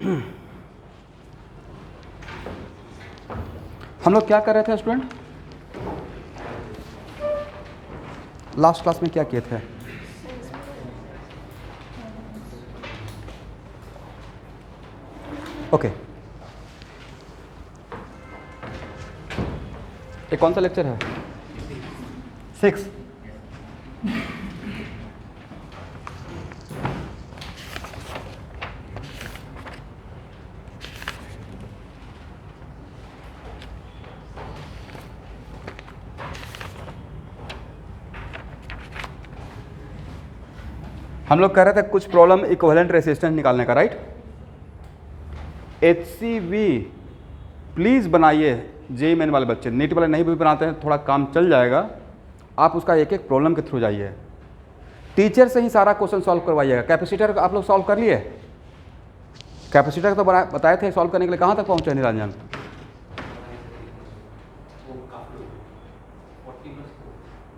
हम लोग क्या कर रहे थे स्टूडेंट? लास्ट क्लास में क्या किए थे? ओके, ये कौन सा लेक्चर है? 6। हम लोग कह रहे थे कुछ प्रॉब्लम इक्विवेलेंट रेजिस्टेंस निकालने का, राइट? HCV प्लीज़ बनाइए। जेई मेन वाले बच्चे, नीट वाले नहीं भी बनाते हैं, थोड़ा काम चल जाएगा। आप उसका एक एक प्रॉब्लम के थ्रू जाइए, टीचर से ही सारा क्वेश्चन सॉल्व करवाइएगा। कैपेसिटर आप लोग सॉल्व कर लिए? कैपेसिटर तो बताए थे सॉल्व करने के लिए, कहाँ तक पहुँचे निरंजन?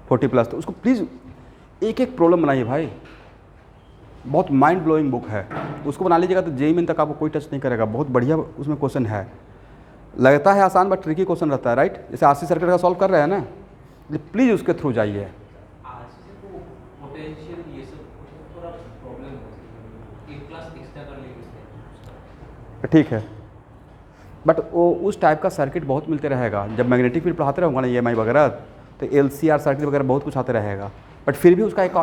40+। तो उसको प्लीज़ एक एक प्रॉब्लम बनाइए भाई, बहुत माइंड ब्लोइंग बुक है, उसको बना लीजिएगा तो जेई मेन तक आपको कोई टच नहीं करेगा। बहुत बढ़िया उसमें क्वेश्चन है, लगता है आसान बट ट्रिकी क्वेश्चन रहता है, राइट? जैसे आरसी सर्किट का सॉल्व कर रहे हैं ना, प्लीज़ उसके थ्रू जाइए। ठीक है, बट वो उस टाइप का सर्किट बहुत मिलते रहेगा। जब मैग्नेटिक फील्ड पढ़ाते रहोगे ना EMI वगैरह, तो LCR सर्किट वगैरह बहुत कुछ आते रहेगा। बट फिर भी उसका एक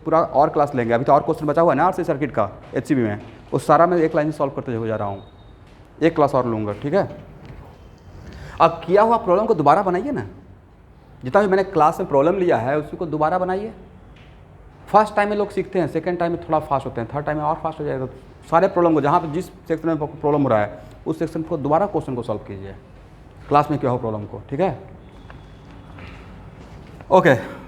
पूरा और क्लास लेंगे। अभी तो और क्वेश्चन बचा हुआ है ना RC सर्किट का HCB में, वो सारा मैं एक लाइन में सॉल्व करते हुए जा रहा हूँ। एक क्लास और लूँगा, ठीक है? अब किया हुआ प्रॉब्लम को दोबारा बनाइए ना, जितना भी मैंने क्लास में प्रॉब्लम लिया है उसी को दोबारा बनाइए। फर्स्ट टाइम में लोग सीखते हैं, सेकंड टाइम में थोड़ा फास्ट होते हैं, थर्ड टाइम में और फास्ट हो जाएगा। सारे प्रॉब्लम को जहाँ पर जिस सेक्शन में प्रॉब्लम हो रहा है उस सेक्शन को दोबारा क्वेश्चन को सॉल्व कीजिए, क्लास में क्या हो प्रॉब्लम को, ठीक है? Okay,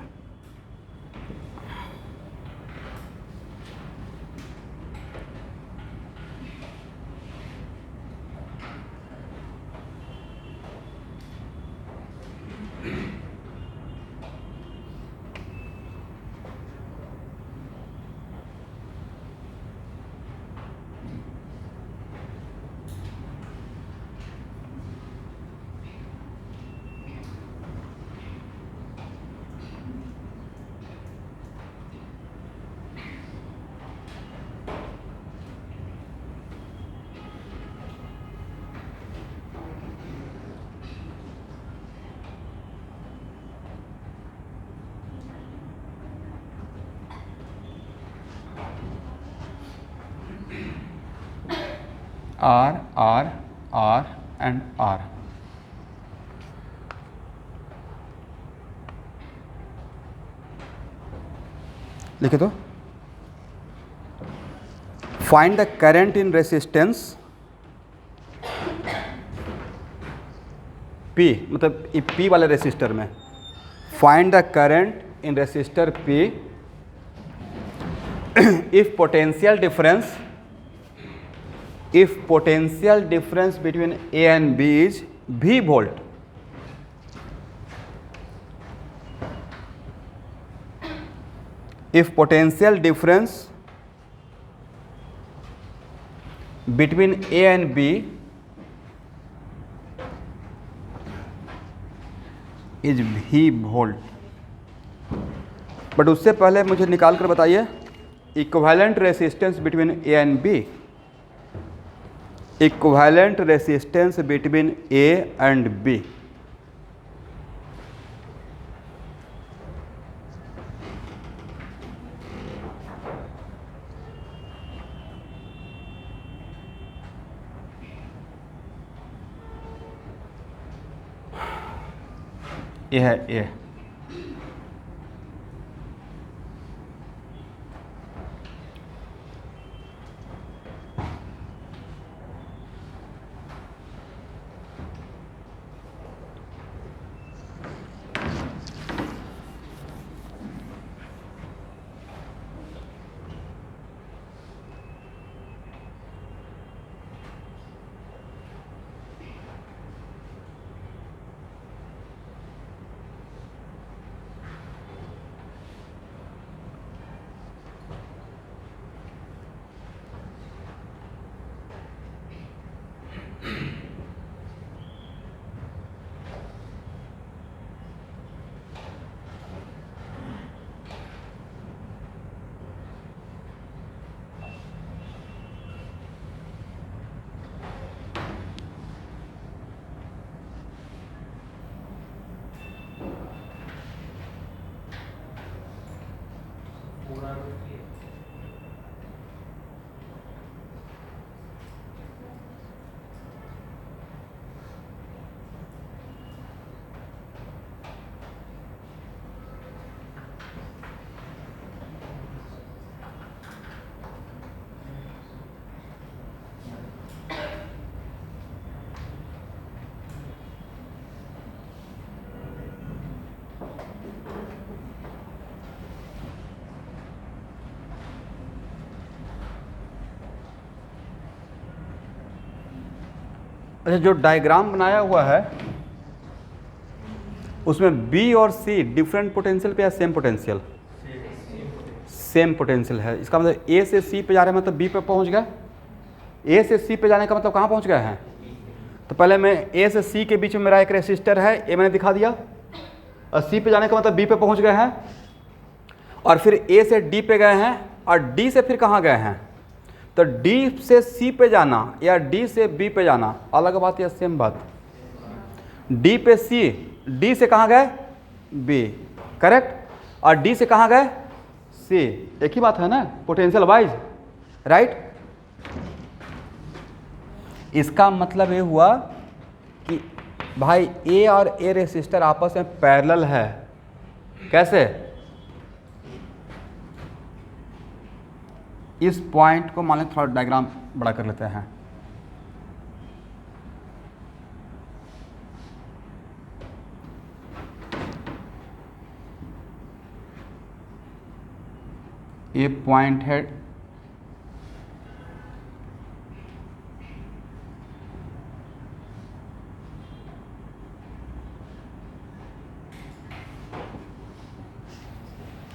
R R R and R। लिखे तो find the current in resistance P, मतलब P वाले रेसिस्टर में find the current in resistor P if potential difference between A and B is V volt, if potential difference between A and B is V volt। But उससे पहले मुझे निकाल कर बताइए equivalent resistance between A and B, equivalent resistance between A and B। ये है A, अच्छा, जो डायग्राम बनाया हुआ है उसमें बी और सी डिफरेंट पोटेंशियल पे या सेम पोटेंशियल? सेम पोटेंशियल है। इसका मतलब ए से सी पे जा रहे हैं मतलब बी पे पहुंच गए। ए से सी पे जाने का मतलब कहाँ पहुंच गए हैं? तो पहले मैं ए से सी के बीच में मेरा एक रेसिस्टर है, ए मैंने दिखा दिया, और सी पे जाने का मतलब बी पे पहुंच गए हैं, और फिर ए से डी पे गए हैं, और डी से फिर कहाँ गए हैं? तो डी से सी पे जाना या डी से बी पे जाना अलग बात या सेम बात? डी पे सी, डी से कहाँ गए? B, correct. और डी से कहाँ गए? सी, एक ही बात है ना पोटेंशियल वाइज, राइट। इसका मतलब ये हुआ कि भाई ए और ए रेसिस्टर आपस में पैरेलल है। कैसे? इस पॉइंट को मान लें, थोड़ा डायग्राम बड़ा कर लेते हैं। ये पॉइंट है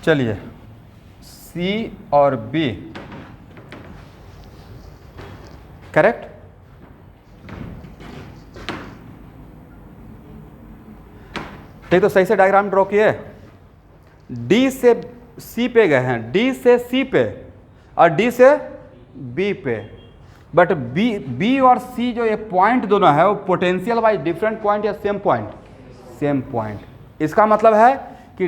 चलिए सी और बी, करेक्ट। ठीक, तो सही से डायग्राम ड्रॉ किए। डी से सी पे गए हैं, डी से सी पे और डी से बी पे, बट बी और सी जो ये पॉइंट दोनों है वो पोटेंशियल वाइज डिफरेंट पॉइंट या सेम पॉइंट? Same point. इसका मतलब है कि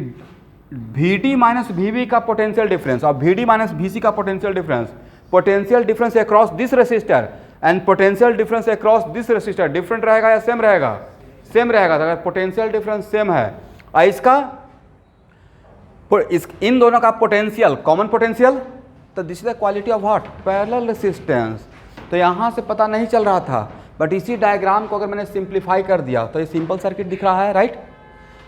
VD माइनस VB का पोटेंशियल डिफरेंस और VD माइनस VC का potential difference, potential difference across this resistor and potential difference across this resistor different रहेगा या सेम रहेगा? सेम रहेगा। अगर पोटेंशियल डिफरेंस सेम है और इसका इन दोनों का पोटेंशियल कॉमन पोटेंशियल, तो this is the quality of what? Parallel resistance. तो यहाँ से पता नहीं चल रहा था, बट इसी डायग्राम को अगर मैंने सिंप्लीफाई कर दिया तो ये सिंपल सर्किट दिख रहा है, राइट।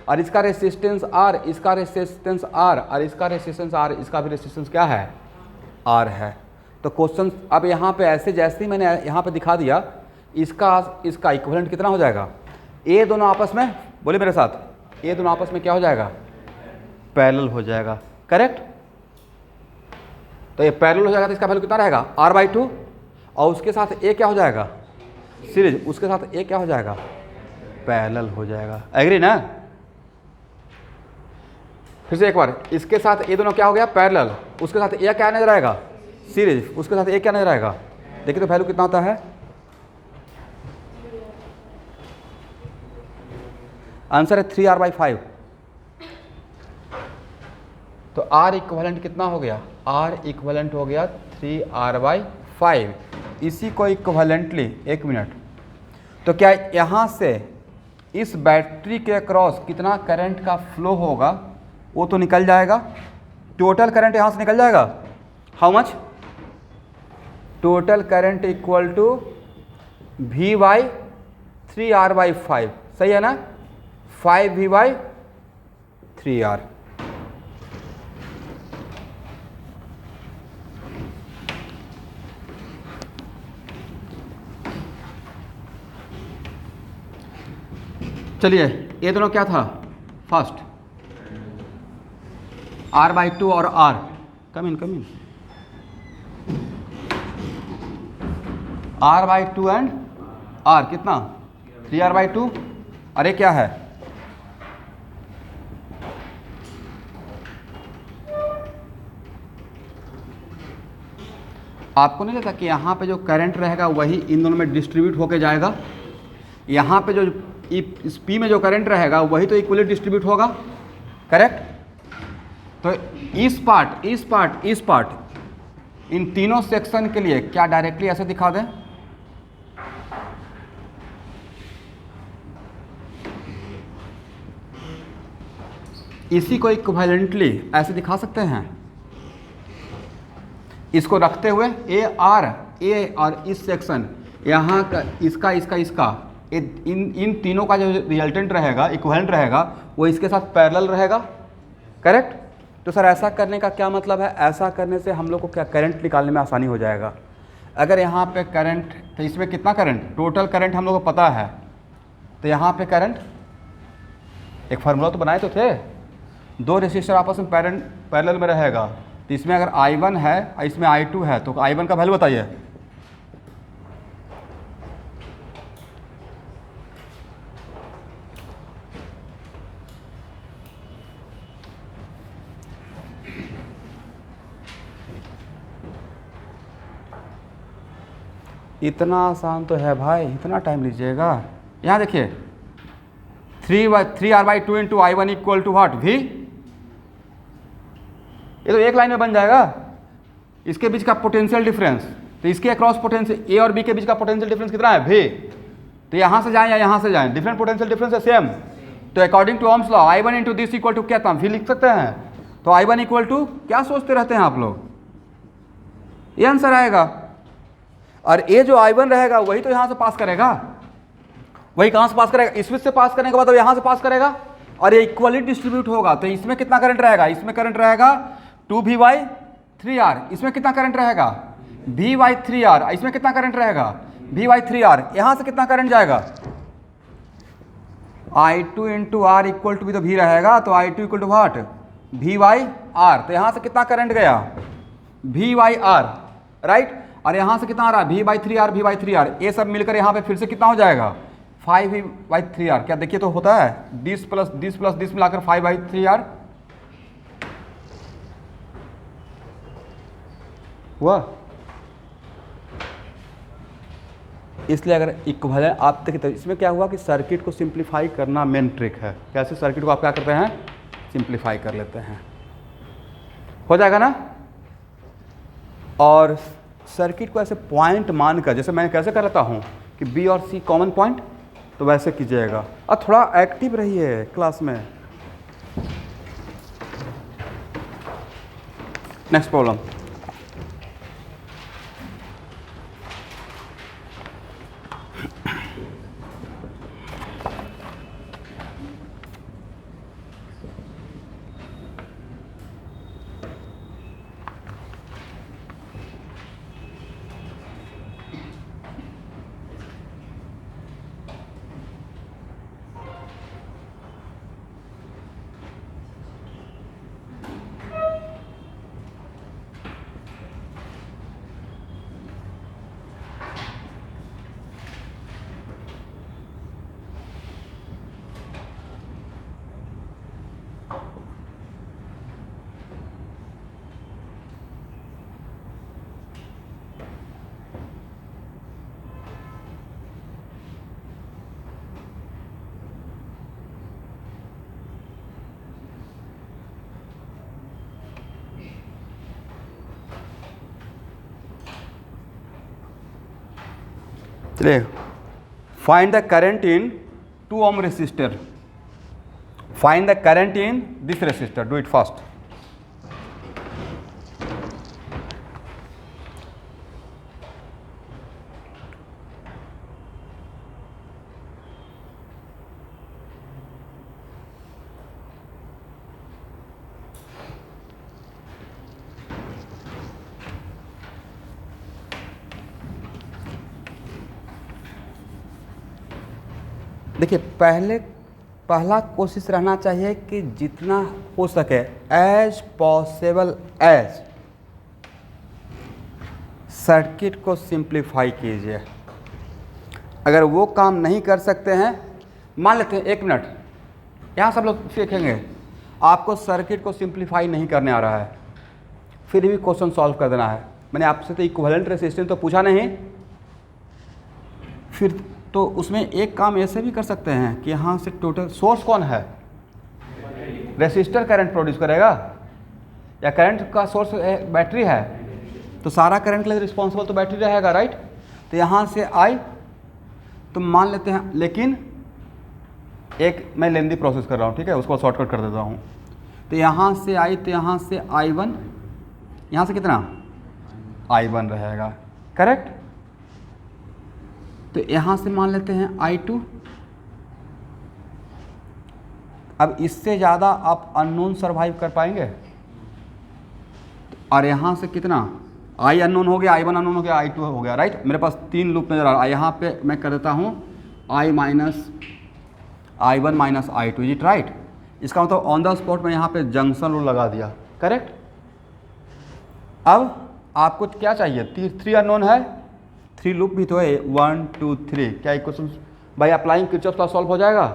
और इसका रेसिस्टेंस R, इसका रेसिस्टेंस R, और इसका रेसिस्टेंस R, इसका भी रेसिस्टेंस क्या है? R है। तो क्वेश्चन अब यहाँ पे ऐसे जैसे ही मैंने यहाँ पे दिखा दिया, इसका इक्विवेलेंट कितना हो जाएगा? ये दोनों आपस में, बोले मेरे साथ, ये दोनों आपस में क्या हो जाएगा? पैरेलल हो जाएगा, करेक्ट। तो ये पैरेलल हो जाएगा तो इसका वैल्यू कितना रहेगा? R/2, और उसके साथ ए क्या हो जाएगा? सीरीज, उसके साथ ए क्या हो जाएगा? पैरेलल हो जाएगा। एग्री ना? फिर से एक बार, इसके साथ ये दोनों क्या हो गया? पैरेलल, उसके साथ ए क्या नजर आएगा? सीरीज, उसके साथ ए क्या नजर आएगा? देखिए तो वैल्यू कितना होता है? आंसर है 3R/5। तो R इक्विवेलेंट कितना हो गया? R इक्विवेलेंट हो गया 3R/5। इसी को इक्विवेलेंटली, एक मिनट, तो क्या यहाँ से इस बैटरी के अक्रॉस कितना करंट का फ्लो होगा वो तो निकल जाएगा। टोटल करंट यहाँ से निकल जाएगा। How much? Total current equal to V/3R/5, सही है ना? 5V/3R। चलिए, ये दोनों क्या था? फर्स्ट R/2 और R, come in R/2 and R कितना? 3R/2। अरे क्या है? आपको नहीं लगता कि यहाँ पे जो करंट रहेगा वही इन दोनों में डिस्ट्रीब्यूट होके जाएगा? यहाँ पे जो इस P में जो करंट रहेगा वही तो इक्वली डिस्ट्रीब्यूट होगा, करेक्ट। तो इस पार्ट इन तीनों सेक्शन के लिए क्या डायरेक्टली ऐसे दिखा दें? इसी को इक्विवेलेंटली ऐसे दिखा सकते हैं, इसको रखते हुए ए और इस सेक्शन यहाँ का इसका इन तीनों का जो रिजल्टेंट रहेगा, इक्विवेलेंट रहेगा, वो इसके साथ पैरेलल रहेगा, करेक्ट। तो सर ऐसा करने का क्या मतलब है? ऐसा करने से हम लोग को क्या करंट निकालने में आसानी हो जाएगा। अगर यहाँ पे करंट, तो इसमें कितना करंट, टोटल करंट हम लोग को पता है, तो यहाँ पे करंट, एक फार्मूला तो बनाए तो थे, दो रेसिस्टर आपस में पैरेलल में रहेगा, तो इसमें अगर I1 है और इसमें I2 है, तो I1 का वैल्यू बताइए। इतना आसान तो है भाई, इतना टाइम लीजिएगा। यहाँ देखिए 3R/2 into I1 equal to what, V। ये तो एक लाइन में बन जाएगा। इसके बीच का पोटेंशियल डिफरेंस, तो इसके अक्रॉस पोटेंशियल A और B के बीच का पोटेंशियल डिफरेंस कितना है, V। तो यहाँ से जाएं या यहाँ से जाएं, डिफरेंट पोटेंशियल डिफरेंस है, सेम। तो according to Ohm's law I1 into this equal to क्या था, V लिख सकते हैं। तो I1 इक्वल टू क्या सोचते रहते हैं आप लोग, ये आंसर आएगा। और ये जो I1 रहेगा वही तो यहाँ से पास करेगा, वही कहाँ से पास करेगा, इसमें से पास करने के बाद यहाँ से पास करेगा, और ये इक्वली डिस्ट्रीब्यूट होगा। तो इसमें कितना करंट रहेगा, इसमें करंट रहेगा 2V/3R। इसमें कितना करंट रहेगा, V/3R। इसमें कितना करंट रहेगा, V/3R। यहाँ से कितना करंट जाएगा, I2 into R equal to भी तो V रहेगा, तो I2 equal to what, V/R। तो यहाँ से कितना करंट गया, V/R, राइट। और यहाँ से कितना आ रहा है, V/3R, V/3R। ये सब मिलकर यहाँ पे फिर से कितना हो जाएगा, 5V/3R। क्या देखिए तो होता है, दिस प्लस दिस मिलाकर 5/3R हुआ। इसलिए अगर इक्विवेलेंट आप देखिए, तो इसमें क्या हुआ कि सर्किट को सिंप्लीफाई करना मेन ट्रिक है। कैसे सर्किट को आप क्या करते हैं, सिंप्लीफाई कर लेते हैं, हो जाएगा ना। और सर्किट को ऐसे पॉइंट मानकर, जैसे मैं कैसे कर लेता हूँ कि B और C कॉमन पॉइंट, तो वैसे कीजिएगा। और थोड़ा एक्टिव रहिए क्लास में। नेक्स्ट प्रॉब्लम, चलिए, find the current in 2 ohm resistor, find the current in this resistor, do it fast. देखिए, पहला कोशिश रहना चाहिए कि जितना हो सके एज पॉसिबल एज सर्किट को सिंप्लीफाई कीजिए। अगर वो काम नहीं कर सकते हैं, मान लेते हैं 1 मिनट, यहाँ सब लोग सीखेंगे, आपको सर्किट को सिंप्लीफाई नहीं करने आ रहा है, फिर भी क्वेश्चन सॉल्व कर देना है। मैंने आपसे तो इक्विवेलेंट रेजिस्टेंस तो पूछा नहीं, फिर तो उसमें एक काम ऐसे भी कर सकते हैं कि यहाँ से टोटल सोर्स कौन है, रेसिस्टर करंट प्रोड्यूस करेगा या करंट का सोर्स बैटरी है, तो सारा करंट के लिए रिस्पॉन्सिबल तो बैटरी रहेगा, राइट। तो यहाँ से आई तो मान लेते हैं, लेकिन एक मैं लेंदी प्रोसेस कर रहा हूँ, ठीक है, उसको शॉर्टकट कर देता हूँ। तो यहाँ से आई, तो यहाँ से I1, यहाँ से कितना I1 रहेगा, करेक्ट। तो यहाँ से मान लेते हैं I2। अब इससे ज़्यादा आप अननोन सर्वाइव कर पाएंगे, और यहाँ से कितना आई अननोन हो गया, I1 अननोन हो गया, I2 हो गया, राइट। मेरे पास 3 लूप नजर आ रहा है। यहाँ पे मैं कर देता हूँ I minus I1 minus I2, is it right. इसका मतलब ऑन द स्पॉट में यहाँ पे जंक्शन रूल लगा दिया, करेक्ट। अब आपको क्या चाहिए, 3 अननोन है, 3 लूप भी तो है, 1 2 3। क्या equation by applying Kirchhoff law solve हो जाएगा?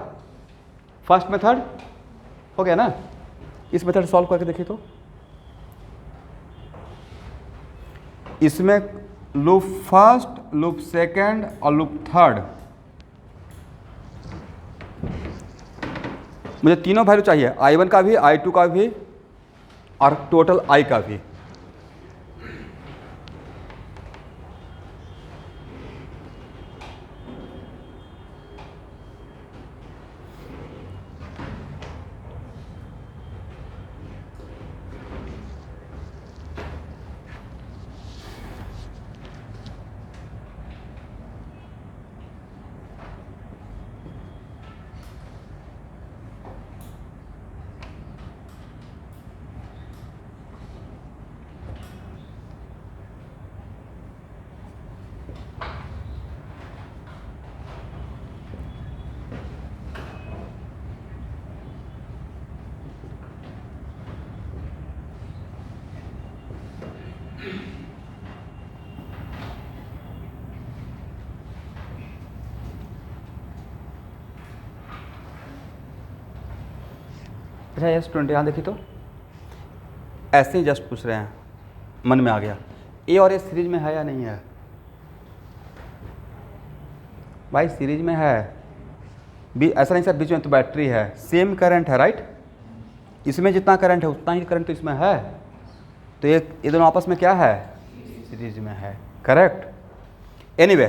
फर्स्ट मेथड हो गया ना। इस मेथड सॉल्व करके देखिए तो इसमें लूप फर्स्ट, लूप सेकंड और लूप थर्ड, मुझे तीनों वैल्यू चाहिए, I1 का भी, I2 का भी और टोटल I का भी। अच्छा ये स्टूडेंट यहाँ देखिए तो ऐसे ही जस्ट पूछ रहे हैं, मन में आ गया, ए और ए सीरीज में है या नहीं है? भाई सीरीज में है भी, ऐसा नहीं सर बीच में तो बैटरी है, सेम करंट है, राइट। इसमें जितना करंट है उतना ही करंट तो इसमें है, तो ये दोनों आपस में क्या है, सीरीज में है, करेक्ट। एनीवे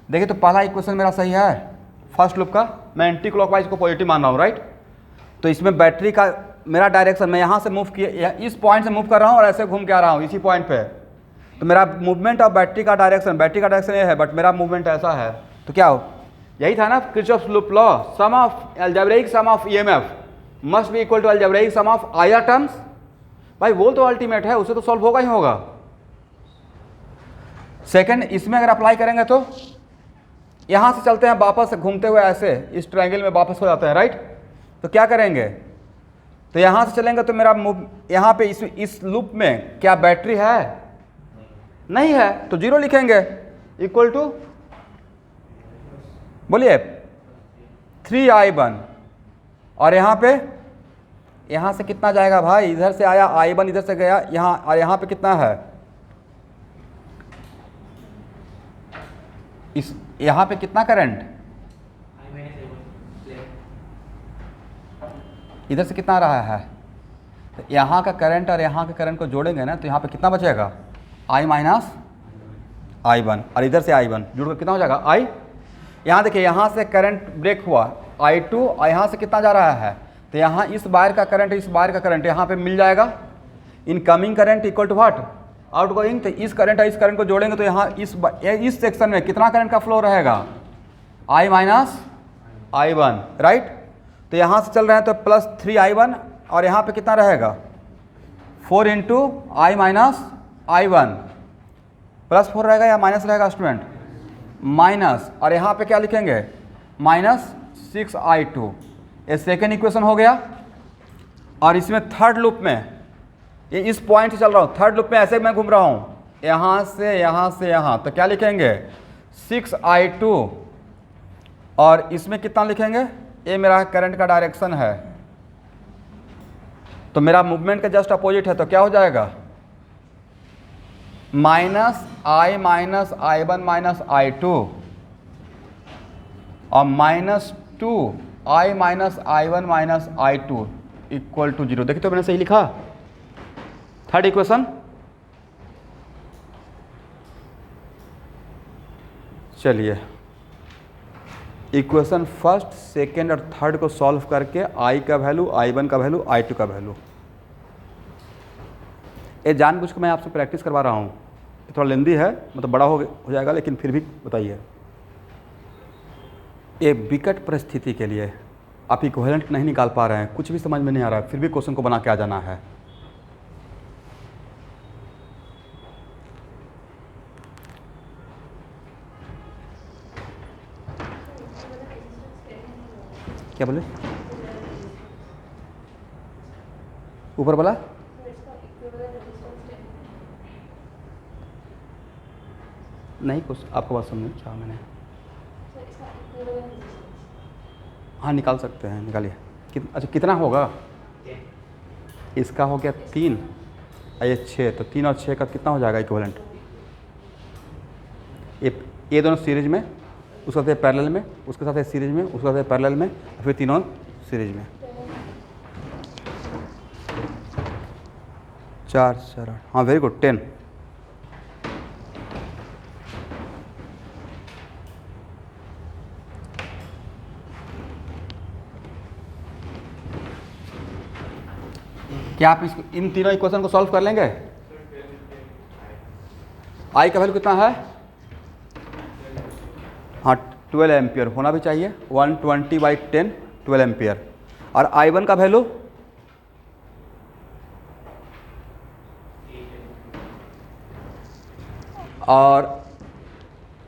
देखिए तो पहला इक्वेशन मेरा सही है, फर्स्ट लूप का, मैं एंटी क्लॉकवाइज को पॉजिटिव मान रहा हूँ, राइट। तो इसमें बैटरी का मेरा डायरेक्शन, मैं यहाँ से मूव किया, इस पॉइंट से मूव कर रहा हूँ और ऐसे घूम के आ रहा हूँ इसी पॉइंट पे, तो मेरा मूवमेंट ऑफ बैटरी का डायरेक्शन ये है, बट मेरा मूवमेंट ऐसा है, तो क्या हो, यही था ना Kirchhoff's loop law, sum of algebraic sum of EMF must be equal to algebraic sum of IR terms. भाई वो तो अल्टीमेट है, उसे तो सॉल्व होगा ही होगा। सेकंड, इसमें अगर अप्लाई करेंगे तो यहाँ से चलते हैं वापस घूमते हुए ऐसे इस ट्रायंगल में वापस हो जाते हैं, राइट। तो क्या करेंगे, तो यहाँ से चलेंगे तो मेरा यहाँ पे इस लूप में क्या बैटरी है, नहीं है, तो 0 लिखेंगे, इक्वल टू बोलिए 3I1, और यहाँ से कितना जाएगा भाई, इधर से आया I1, इधर से गया यहाँ, और यहाँ पे कितना है, यहाँ पे कितना करंट, इधर से कितना आ रहा है, तो यहाँ का करंट और यहाँ के करंट को जोड़ेंगे ना, तो यहाँ पे कितना बचेगा, I माइनस I1, और इधर से I1 जुड़ कर कितना हो जाएगा I। यहाँ देखिए यहाँ से करंट ब्रेक हुआ I2, और यहाँ से कितना जा रहा है, तो यहाँ इस वायर का करंट, इस वायर का करंट यहाँ पे मिल जाएगा, incoming current equal to what, outgoing. तो इस करंट और इस करंट को जोड़ेंगे तो यहाँ इस सेक्शन में कितना करंट का फ्लो रहेगा, I माइनस I1, राइट। तो यहाँ से चल रहे हैं तो प्लस 3I1, और यहाँ पे कितना रहेगा 4 into I minus I1, plus 4 रहेगा या माइनस रहेगा स्टूडेंट, माइनस, और यहाँ पे क्या लिखेंगे माइनस 6I2। ये सेकेंड इक्वेशन हो गया। और इसमें थर्ड लूप में, ये इस पॉइंट से चल रहा हूँ, थर्ड लूप में ऐसे मैं घूम रहा हूँ यहाँ से यहाँ, तो क्या लिखेंगे 6I2, और इसमें कितना लिखेंगे, ये मेरा करंट का डायरेक्शन है, तो मेरा मूवमेंट का जस्ट अपोजिट है, तो क्या हो जाएगा minus I minus I1 minus I2, और minus 2I minus I1 minus I2 equal to 0। देखिए तो मैंने सही लिखा, थर्ड इक्वेशन। चलिए इक्वेशन फर्स्ट, सेकेंड और थर्ड को सॉल्व करके I का वैल्यू, I1 का वैल्यू, I2 का वैल्यू, ये जानबूझ के मैं आपसे प्रैक्टिस करवा रहा हूँ, थोड़ा लेंदी है, मतलब बड़ा हो जाएगा, लेकिन फिर भी बताइए, ये विकट परिस्थिति के लिए आप इक्विवेलेंट नहीं निकाल पा रहे हैं, कुछ भी समझ में नहीं आ रहा है, फिर भी क्वेश्चन को बना के आ जाना है। क्या बोले? ऊपर वाला नहीं, कुछ आपको बात समझ चाहा मैंने। हाँ निकाल सकते हैं, निकालिए। अच्छा कितना होगा? इसका हो गया 3 और ये 6, तो 3 और 6 का कितना हो जाएगा इक्विवेलेंट? ये दोनों सीरीज में, उसके साथ पैरेलल में, उसके साथ सीरीज में, उसके साथ पैरेलल में, फिर तीनों सीरीज में। 4 4 8, हाँ वेरी गुड, 10। क्या आप इन तीनों इक्वेशन को सॉल्व कर लेंगे? आई का वैल्यू कितना है? हाँ 12 एम्पियर होना भी चाहिए, 120/10 12 एम्पियर। और I1 का वैल्यू और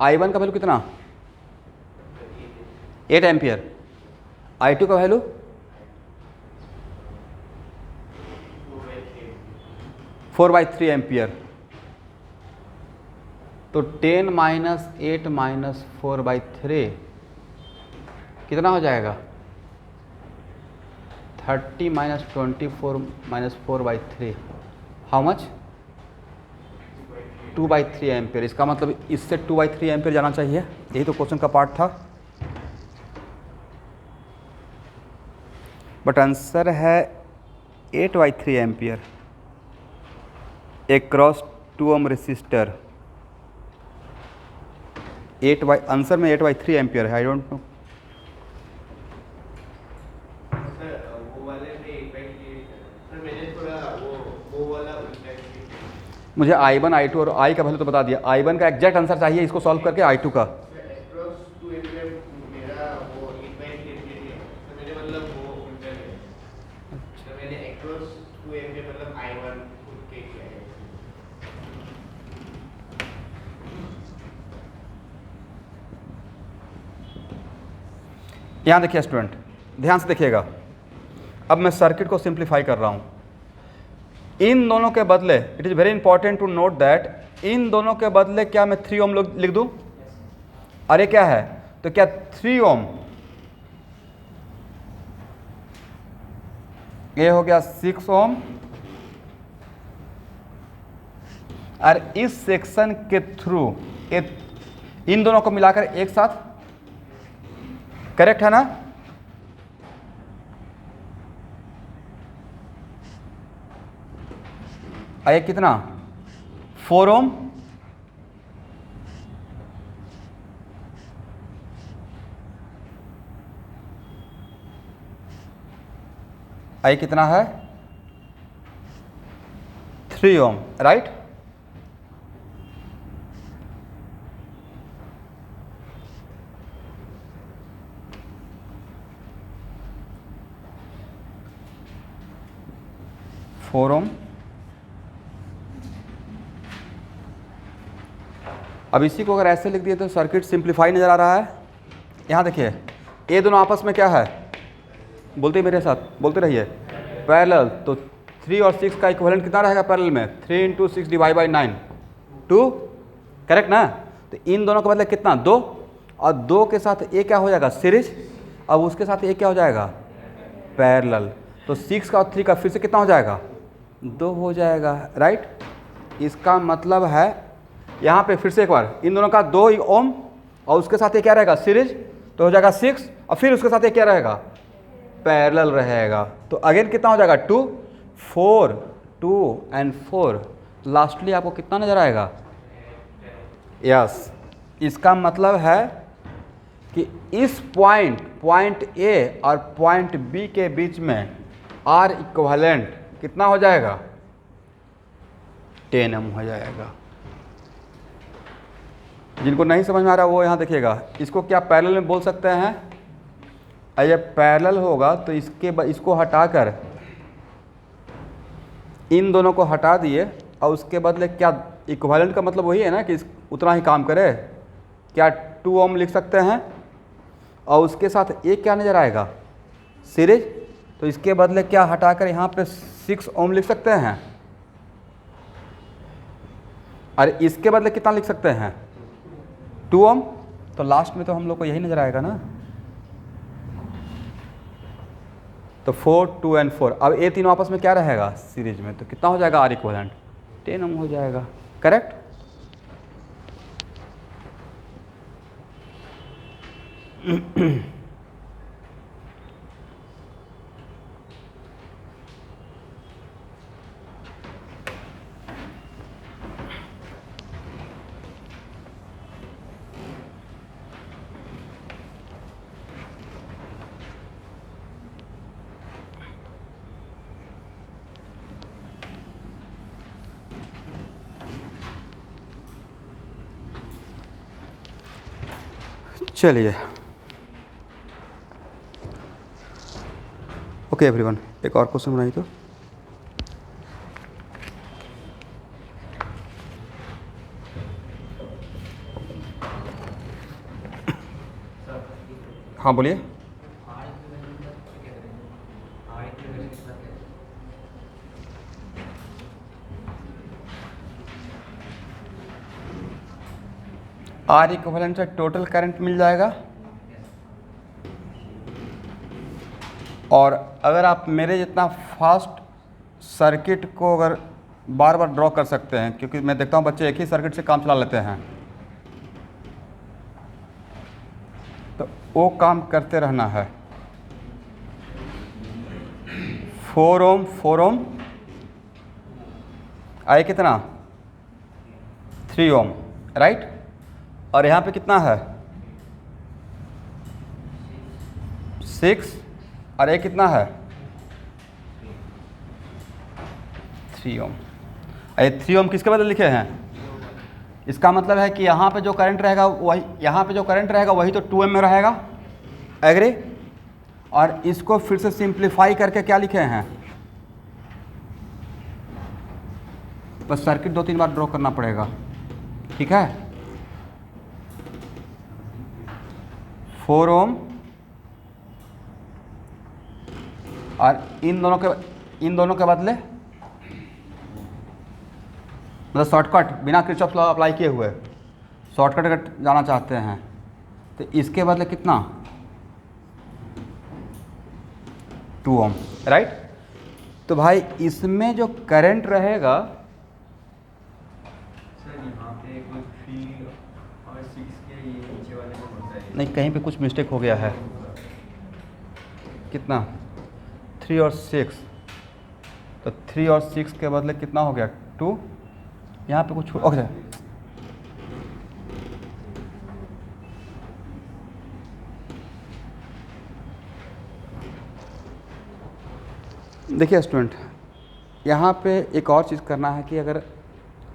I1 का वैल्यू कितना? 8 एम्पियर। I2 का वैल्यू 4/3 एम्पियर। तो 10 - 8 - 4/3 कितना हो जाएगा? 30 - 24 - 4/3 हाउ मच? 2/3 एम्पियर। इसका मतलब इससे 2/3 एम्पियर जाना चाहिए, यही तो क्वेश्चन का पार्ट था। बट आंसर है 8/3 ampere across 2 ohm resistor. Answer में 8/3 एम्पियर है। आई डोंट नो मुझे I1 I2 और I का वैल्यू तो बता दिया। I1 का एग्जैक्ट आंसर चाहिए इसको सॉल्व करके, I2 का। यहाँ देखिए स्टूडेंट, ध्यान से देखिएगा। अब मैं सर्किट को सिंप्लीफाई कर रहा हूँ। इन दोनों के बदले, it is very important to note that इन दोनों के बदले क्या मैं 3 ओम लिख दूँ? अरे क्या है, तो क्या 3 ओम, ये हो गया 6 ओम, और इस सेक्शन के थ्रू इन दोनों को मिलाकर एक साथ, करेक्ट है ना? ये कितना? 4 ओम, आई कितना है? 3 ओम, राइट? Four ohm. अब इसी को अगर ऐसे लिख दिए तो सर्किट सिंप्लीफाई नज़र आ रहा है। यहाँ देखिए, ये दोनों आपस में क्या है? बोलते मेरे साथ, बोलते रहिए, पैरेलल। तो 3 और 6 का इक्विवेलेंट कितना रहेगा पैरेलल में? 3 × 6 / 9 2, करेक्ट ना? तो इन दोनों के बदले कितना? 2, और 2 के साथ ये क्या हो जाएगा? सीरीज। अब उसके साथ ये क्या हो जाएगा? पैरेलल। तो 6 का और 3 का फिर से कितना हो जाएगा? 2 हो जाएगा, राइट? इसका मतलब है यहाँ पे फिर से एक बार, इन दोनों का 2 ओम और उसके साथ ये क्या रहेगा? सीरीज। तो हो जाएगा 6, और फिर उसके साथ ये क्या रहेगा? पैरेलल रहेगा। तो अगेन कितना हो जाएगा? 2 4 2 एंड 4। लास्टली आपको कितना नजर आएगा? यस। इसका मतलब है कि इस पॉइंट ए और पॉइंट बी के बीच में आर इक्विवेलेंट कितना हो जाएगा? 10 ओम हो जाएगा। जिनको नहीं समझ में आ रहा वो यहाँ देखिएगा। इसको क्या पैरेलल में बोल सकते हैं? ये पैरेलल होगा तो इसको हटाकर इन दोनों को हटा दिए, और उसके बदले क्या इक्विवेलेंट का मतलब वही है ना कि उतना ही काम करे। क्या 2 ओम लिख सकते हैं, और उसके साथ एक क्या नज़र आएगा? सीरीज, तो इसके बदले क्या हटाकर यहाँ पे 6 ओम लिख सकते हैं, और इसके बदले कितना लिख सकते हैं 2 ओम। तो लास्ट में तो हम लोग को यही नजर आएगा ना, तो 4, 2 एंड 4। अब ये तीनों आपस में क्या रहेगा सीरीज में, तो कितना हो जाएगा आर इक्वलेंट 10 ओम हो जाएगा। करेक्ट। चलिए, ओके एवरीवन, एक और क्वेश्चन बनाइए तो। हाँ बोलिए। आर इक्विवेलेंट से टोटल करंट मिल जाएगा, और अगर आप मेरे जितना फास्ट सर्किट को अगर बार बार ड्रॉ कर सकते हैं, क्योंकि मैं देखता हूँ बच्चे एक ही सर्किट से काम चला लेते हैं, तो वो काम करते रहना है। 4 ओम 4 ओम, आए कितना 3 ओम, राइट। और यहाँ पे कितना है 6, और ये कितना है 3 ओम। ये 3 ओम किसके बदले लिखे हैं, इसका मतलब है कि यहाँ पे जो करंट रहेगा वही, यहाँ पे जो करंट रहेगा वही तो 2 एम में रहेगा। एग्री। और इसको फिर से सिंप्लीफाई करके क्या लिखे हैं, बस सर्किट 2-3 बार ड्रॉ करना पड़ेगा, ठीक है। 4 ओम, और इन दोनों के बदले मतलब शॉर्टकट बिना किरचॉफ लॉ अप्लाई किए हुए शॉर्टकट अगर जाना चाहते हैं तो इसके बदले कितना 2 ओम, राइट। तो भाई इसमें जो करंट रहेगा, नहीं कहीं पे कुछ मिस्टेक हो गया है, कितना 3 और 6, तो 3 और 6 के बदले कितना हो गया 2, यहाँ पे कुछ ओके। देखिए स्टूडेंट, यहाँ पे एक और चीज़ करना है कि अगर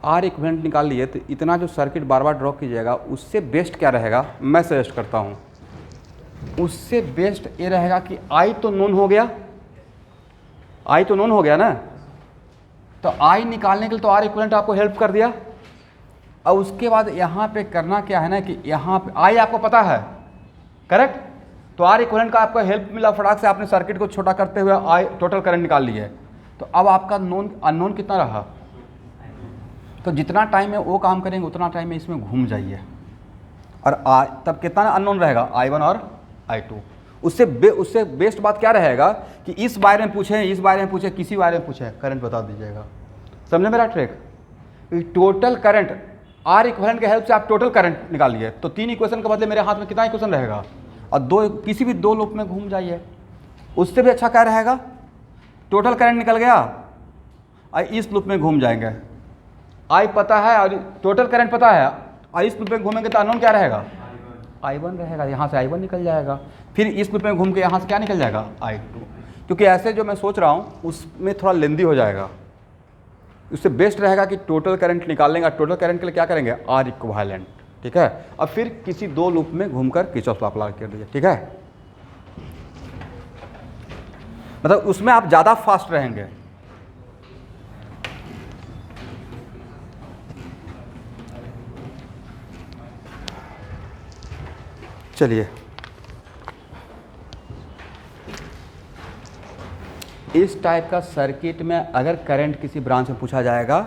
आर इक्विवेलेंट निकाल लिए तो इतना जो सर्किट बार बार ड्रॉ कीजिएगा, उससे बेस्ट क्या रहेगा मैं सजेस्ट करता हूँ, उससे बेस्ट ये रहेगा कि आई तो नोन हो गया, आई तो नोन हो गया ना, तो आई निकालने के लिए तो आर इक्विवेलेंट आपको हेल्प कर दिया। अब उसके बाद यहाँ पे करना क्या है ना कि यहाँ पे आई आपको पता है, करेक्ट, तो आर इक्विवेलेंट का आपको हेल्प मिला, फटाक से आपने सर्किट को छोटा करते हुए आई टोटल करंट निकाल लिए। तो अब आपका नोन अननोन कितना रहा, तो जितना टाइम में वो काम करेंगे उतना टाइम में इसमें घूम जाइए, और तब कितना अननोन रहेगा I1 और I2। उससे बेस्ट बात क्या रहेगा कि इस बारे में पूछें, इस बारे में पूछें, किसी बारे में पूछें, करंट बता दीजिएगा। समझे मेरा trick, total current R equivalent के हेल्प से आप टोटल करंट निकालिए, तो 3 इक्वेशन के बदले मेरे हाथ में कितना इक्वेशन रहेगा, और 2 किसी भी 2 लूप में घूम जाइए। उससे भी अच्छा क्या रहेगा, टोटल करंट निकल गया और इस लूप में घूम जाएंगे, आई पता है और टोटल करंट पता है, और इस लूप में घूमेंगे तो अननोन क्या रहेगा I1 रहेगा, यहाँ से I1 निकल जाएगा, फिर इस लूप में घूम के यहाँ से क्या निकल जाएगा I2। क्योंकि ऐसे जो मैं सोच रहा हूँ उसमें थोड़ा लेंदी हो जाएगा, उससे बेस्ट रहेगा कि टोटल करंट निकाल लेंगे, टोटल करंट के लिए क्या करेंगे आर इक्विवेलेंट, ठीक है। अब फिर किसी 2 लूप में घूमकर किरचॉफ लॉ अप्लाई कर दीजिए, ठीक है। मतलब उसमें आप ज़्यादा फास्ट रहेंगे। चलिए इस टाइप का सर्किट में अगर करंट किसी ब्रांच में पूछा जाएगा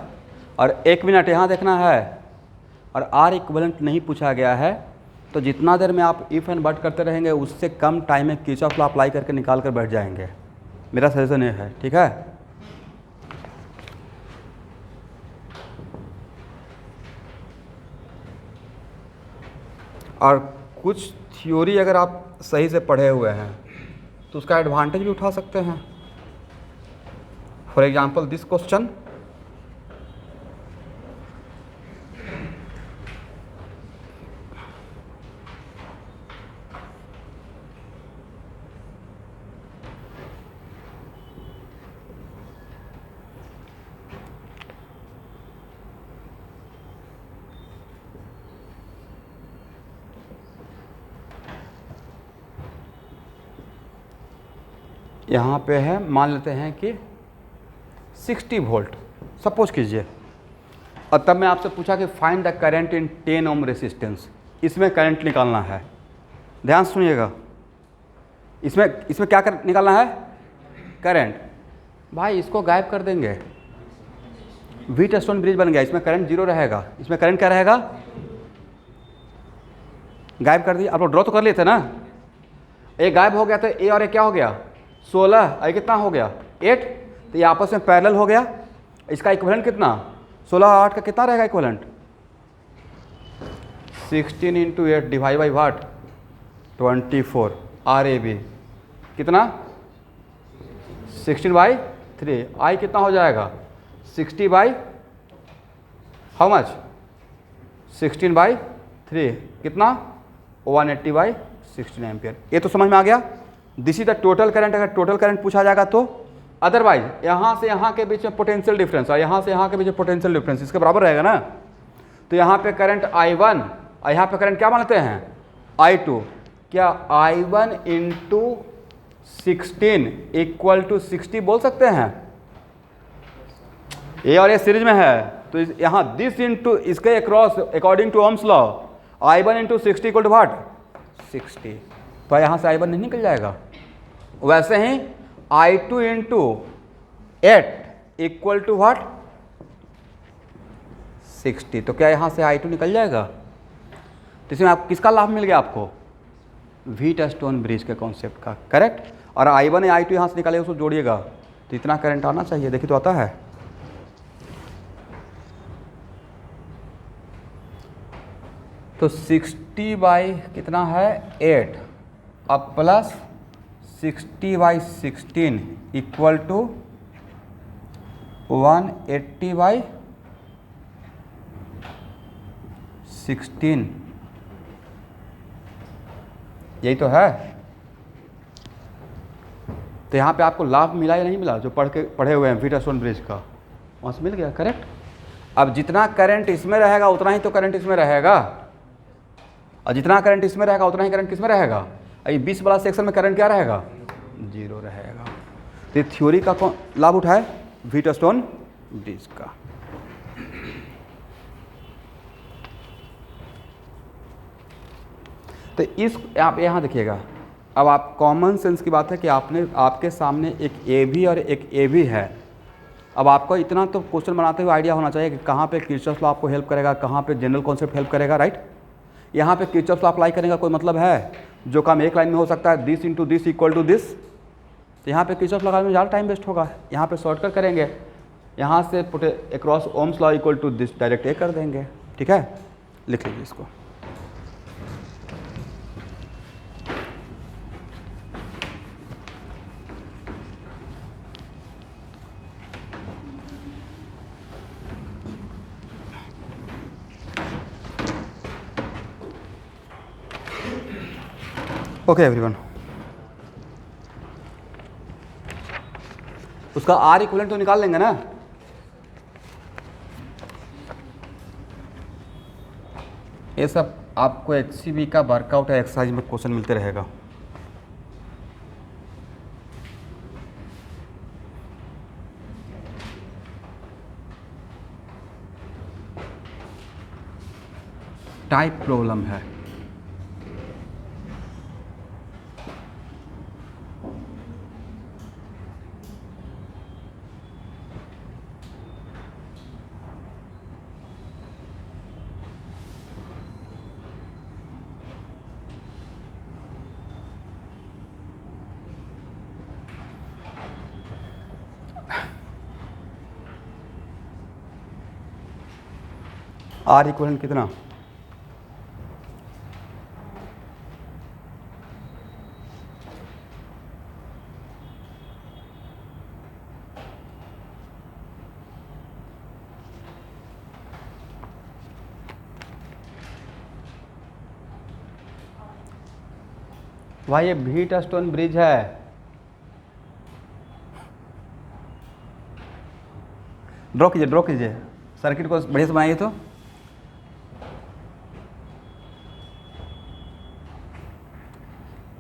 और 1 मिनट यहाँ देखना है और आर इक्विवेलेंट नहीं पूछा गया है, तो जितना देर में आप इफ़ एंड बट करते रहेंगे उससे कम टाइम में किरचॉफ लॉ अप्लाई करके निकाल कर बैठ जाएंगे। मेरा सजेशन ये है, ठीक है। और कुछ थ्योरी अगर आप सही से पढ़े हुए हैं तो उसका एडवांटेज भी उठा सकते हैं। फॉर एग्जाम्पल दिस क्वेश्चन, यहाँ पे है, मान लेते हैं कि 60 वोल्ट सपोज कीजिए, और तब मैं आपसे पूछा कि find the current in 10 ohm resistance, इसमें करंट निकालना है। ध्यान सुनिएगा, इसमें क्या निकालना है? करंट। भाई इसको गायब कर देंगे, व्हीटस्टोन ब्रिज बन गया, इसमें करंट 0 रहेगा, इसमें करंट क्या रहेगा? गायब कर दिया। आप लोग ड्रॉ तो कर लिए थे ना, ए गायब हो गया तो ए और ए क्या हो गया? 16, ये कितना हो गया? 8, तो ये आपस में पैरेलल हो गया। इसका इक्विवेलेंट कितना? 16 और 8 का कितना रहेगा equivalent? 16 × 8 divide by what? 24। RAB कितना? 16/3। आई कितना हो जाएगा? 60/, हाउ मच? 16/3 कितना? 180/16 एम्पियर। ये तो समझ में आ गया। This is the total current. अगर टोटल करंट पूछा जाएगा तो, अदरवाइज यहाँ से यहाँ के बीच में पोटेंशियल डिफरेंस और यहाँ से यहाँ के बीच में पोटेंशियल डिफरेंस इसके बराबर रहेगा ना, तो यहाँ पे करंट I1 और यहाँ पे करंट क्या मानते हैं? I2। क्या I1 × 16 = 60 बोल सकते हैं? ए और ए सीरीज में है, तो यहाँ दिस इंटू इसके across according to Ohm's law I1 × 60 = what? 60। तो यहाँ से I1 नहीं निकल जाएगा। वैसे ही I2 × 8 = व्हाट? 60। तो क्या यहाँ से I2 निकल जाएगा? तो इसमें आप किसका लाभ मिल गया आपको? व्हीटस्टोन ब्रिज के कॉन्सेप्ट का, करेक्ट। और I1 या I2 यहाँ से निकाले, उसको जोड़िएगा तो इतना करंट आना चाहिए। देखिए तो आता है। तो 60 कितना है? 8 अब प्लस 60/16 = 180/16। यही तो है। तो यहाँ पे आपको लाभ मिला या नहीं मिला? जो पढ़े हुए हैं व्हीटस्टोन ब्रिज का, वहाँ से मिल गया, करेक्ट। अब जितना करंट इसमें रहेगा उतना ही तो करंट इसमें रहेगा, और जितना करंट इसमें रहेगा उतना ही करंट किसमें रहेगा? ये 20 वाला सेक्शन में करंट क्या रहेगा? 0 रहेगा। तो थ्योरी का कौन लाभ उठाए? व्हीटस्टोन ब्रिज का। तो इस आप यहाँ देखिएगा, अब आप कॉमन सेंस की बात है कि आपके सामने एक AB और एक AB है। अब आपको इतना तो क्वेश्चन बनाते हुए आइडिया होना चाहिए कि कहाँ पे किरचॉफ लॉ आपको हेल्प करेगा, कहाँ पे जनरल कॉन्सेप्ट हेल्प करेगा, राइट। यहाँ पे किरचॉफ लॉ अप्लाई करने का कोई मतलब है? जो काम एक लाइन में हो सकता है, this into this equal to this, तो यहाँ पे किरचॉफ लॉ में ज़्यादा टाइम वेस्ट होगा। यहाँ पे शॉर्टकट करेंगे, यहाँ से across ohm's law equal to this direct A कर देंगे, ठीक है। लिख लीजिए इसको। ओके एवरीवन, उसका आर इक्विवेलेंट तो निकाल लेंगे ना। ये सब आपको HCB का वर्कआउट है, एक्सरसाइज में क्वेश्चन मिलते रहेगा। टाइप प्रॉब्लम है। आर इक्वलेंट कितना, भाई ये व्हीटस्टोन ब्रिज है, ड्रॉ कीजिए सर्किट को बढ़िया से बनाइए। तो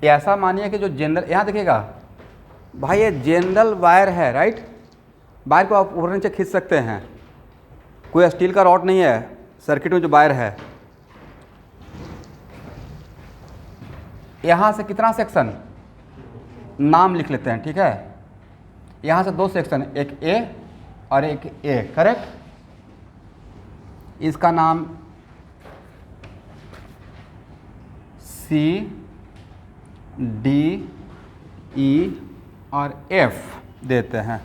ऐसा मानिए कि जो जनरल, यहाँ देखिएगा भाई ये जनरल वायर है, राइट। वायर को आप ऊपर नीचे खींच सकते हैं, कोई स्टील का रॉड नहीं है सर्किट में जो वायर है। यहाँ से कितना सेक्शन, नाम लिख लेते हैं, ठीक है। यहाँ से 2 सेक्शन, एक ए और एक ए, करेक्ट। इसका नाम सी, डी, ई और एफ देते हैं।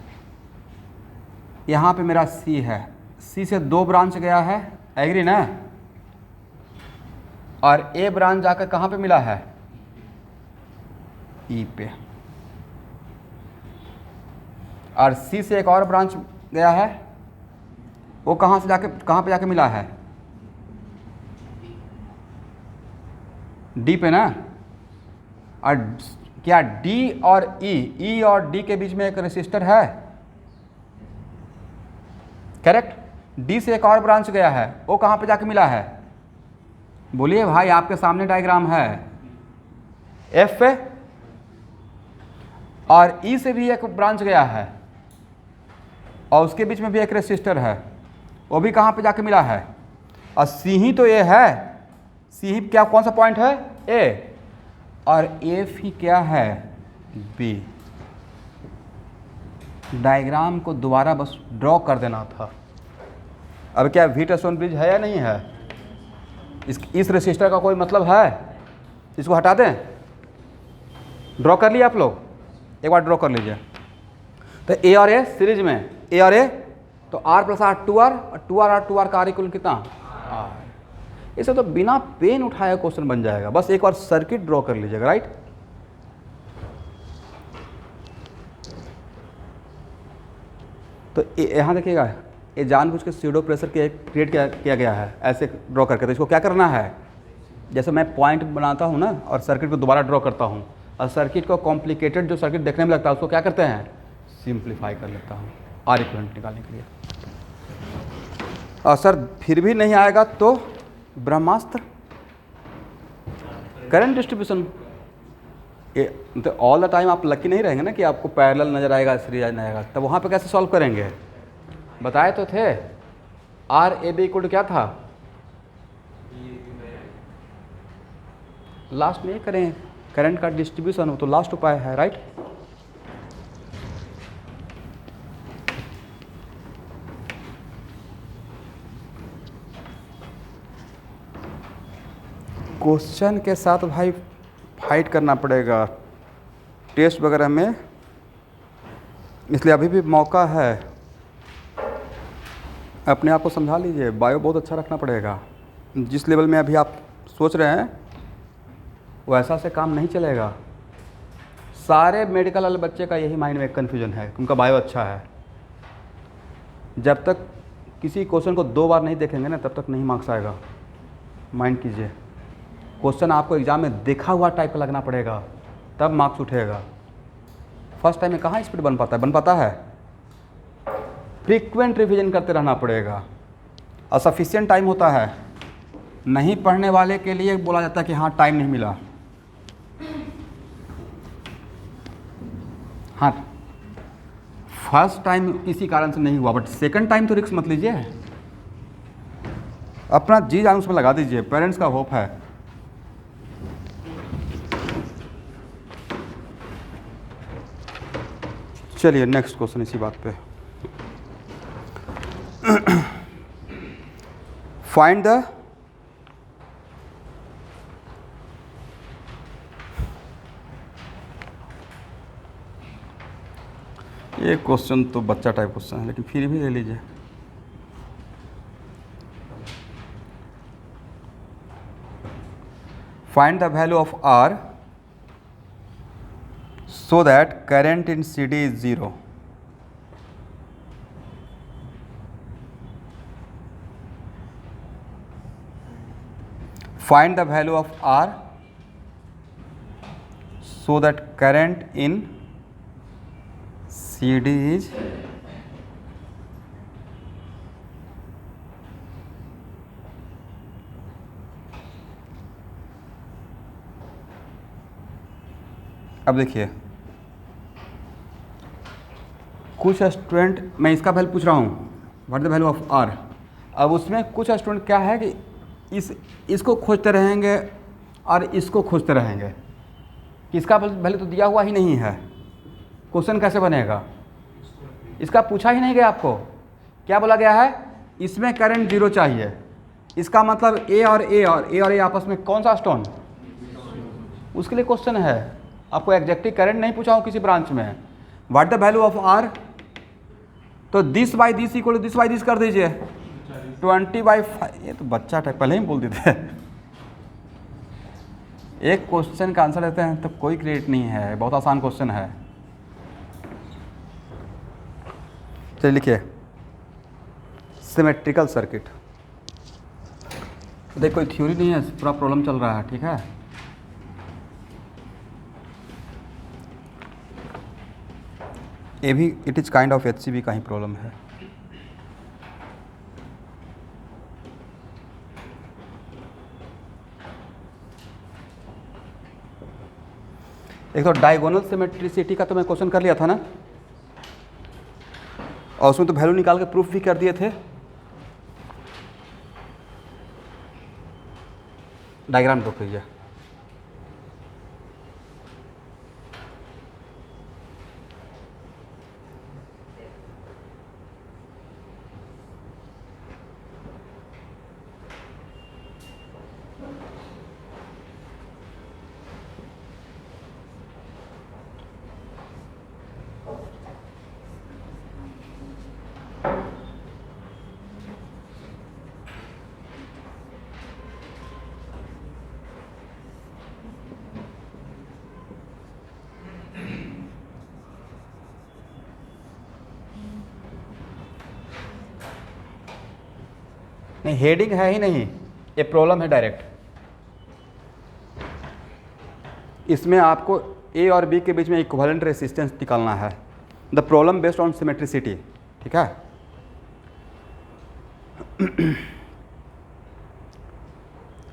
यहाँ पे मेरा सी है, सी से 2 ब्रांच गया है, एग्री ना। और ए ब्रांच जाकर कहाँ पे मिला है, ई पे। और सी से एक और ब्रांच गया है, वो कहाँ पे जाके मिला है, डी पे ना। और क्या डी और ई और डी के बीच में एक रेसिस्टर है, करेक्ट। डी से एक और ब्रांच गया है, वो कहाँ पे जाके मिला है, बोलिए भाई, आपके सामने डायग्राम है, एफ पे। और ई से भी एक ब्रांच गया है और उसके बीच में भी एक रेसिस्टर है, वो भी कहाँ पे जाके मिला है। और सी ही तो ये है, सी ही क्या, कौन सा पॉइंट है, ए। और एफ ही क्या है, बी। डायग्राम को दोबारा बस ड्रॉ कर देना था। अब क्या व्हीटस्टोन ब्रिज है या नहीं है, इस रेसिस्टर का कोई मतलब है, इसको हटा दें। ड्रॉ कर लिया आप लोग, एक बार ड्रॉ कर लीजिए। तो ए और ए सीरीज में, ए और ए, तो आर प्लस आर 2R, और 2R का आर इक्वल कितना, आर। इसे तो बिना पेन उठाए क्वेश्चन बन जाएगा, बस एक बार सर्किट ड्रॉ कर लीजिएगा, राइट। तो यहाँ देखिएगा, ये जानबूझ के स्यूडो प्रेशर क्रिएट किया गया है ऐसे ड्रॉ करके। तो इसको क्या करना है, जैसे मैं पॉइंट बनाता हूँ ना और सर्किट को दोबारा ड्रॉ करता हूँ, और सर्किट को कॉम्प्लिकेटेड जो सर्किट देखने में लगता है उसको क्या करते हैं, सिंप्लीफाई कर लेता हूँ आर इक्विवेलेंट निकालने के लिए। और सर फिर भी नहीं आएगा तो ब्रह्मास्त्र, करंट डिस्ट्रीब्यूशन। तो ऑल द टाइम आप लकी नहीं रहेंगे ना कि आपको पैरेलल नजर आएगा, सीरीज नजर आएगा, तब वहाँ पे कैसे सॉल्व करेंगे, बताए तो थे। R A B equal to क्या था, लास्ट में ये करें, करंट का डिस्ट्रीब्यूशन हो तो लास्ट उपाय है, राइट। क्वेश्चन के साथ भाई फाइट करना पड़ेगा टेस्ट वगैरह में, इसलिए अभी भी मौका है, अपने आप को समझा लीजिए। बायो बहुत अच्छा रखना पड़ेगा, जिस लेवल में अभी आप सोच रहे हैं वैसा से काम नहीं चलेगा। सारे मेडिकल वाले बच्चे का यही माइंड में कन्फ्यूजन है, उनका बायो अच्छा है। जब तक किसी क्वेश्चन को 2 बार नहीं देखेंगे ना, तब तक नहीं मार्क्स आएगा, माइंड कीजिए। क्वेश्चन आपको एग्जाम में देखा हुआ टाइप का लगना पड़ेगा, तब मार्क्स उठेगा। फर्स्ट टाइम में कहाँ स्पीड बन पाता है, फ्रीक्वेंट रिवीजन करते रहना पड़ेगा। और सफिशिएंट टाइम होता है, नहीं पढ़ने वाले के लिए बोला जाता है कि हाँ टाइम नहीं मिला। हाँ फर्स्ट टाइम किसी कारण से नहीं हुआ, बट सेकंड टाइम तो रिस्क मत लीजिए, अपना जी जान उसमें लगा दीजिए, पेरेंट्स का होप है। चलिए नेक्स्ट क्वेश्चन इसी बात पे। फाइंड द ये क्वेश्चन तो बच्चा टाइप क्वेश्चन है, लेकिन फिर भी ले लीजिए। Find the value of R so that current in CD is 0. Find the value of R so that current in CD is अब देखिए कुछ स्टूडेंट, मैं इसका वैल्यू पूछ रहा हूँ what the value of R। अब उसमें कुछ स्टूडेंट क्या है कि इसको खोजते रहेंगे और इसको खोजते रहेंगे कि इसका वैल्यू तो दिया हुआ ही नहीं है, क्वेश्चन कैसे बनेगा? इसका पूछा ही नहीं गया आपको, क्या बोला गया है? इसमें करंट 0 चाहिए। इसका मतलब A और A आपस में कौन सा स्टोन, उसके लिए क्वेश्चन है। आपको एग्जैक्टली करंट नहीं पूछा हूँ किसी ब्रांच में। What the value of R, तो this by this equal to this by this कर दीजिए 20/5। ये तो बच्चा टाइप पहले ही बोल देते हैं। एक क्वेश्चन का आंसर देते हैं तो कोई क्रेडिट नहीं है, बहुत आसान क्वेश्चन है। चलिए लिखिए सिमेट्रिकल सर्किट। देख कोई थ्योरी नहीं है, पूरा प्रॉब्लम चल रहा है, ठीक है। ये भी it is kind of HCB का ही प्रॉब्लम है। एक तो डायगोनल सिमेट्रिसिटी का तो मैं क्वेश्चन कर लिया था ना, और उसमें तो वैल्यू निकाल के प्रूफ भी कर दिए थे। डायग्राम ड्रॉ कीजिए। नहीं, हेडिंग है ही नहीं, ये प्रॉब्लम है डायरेक्ट। इसमें आपको A और B के बीच में इक्विवेलेंट रेसिस्टेंस निकालना है। The problem based on symmetricity, ठीक है।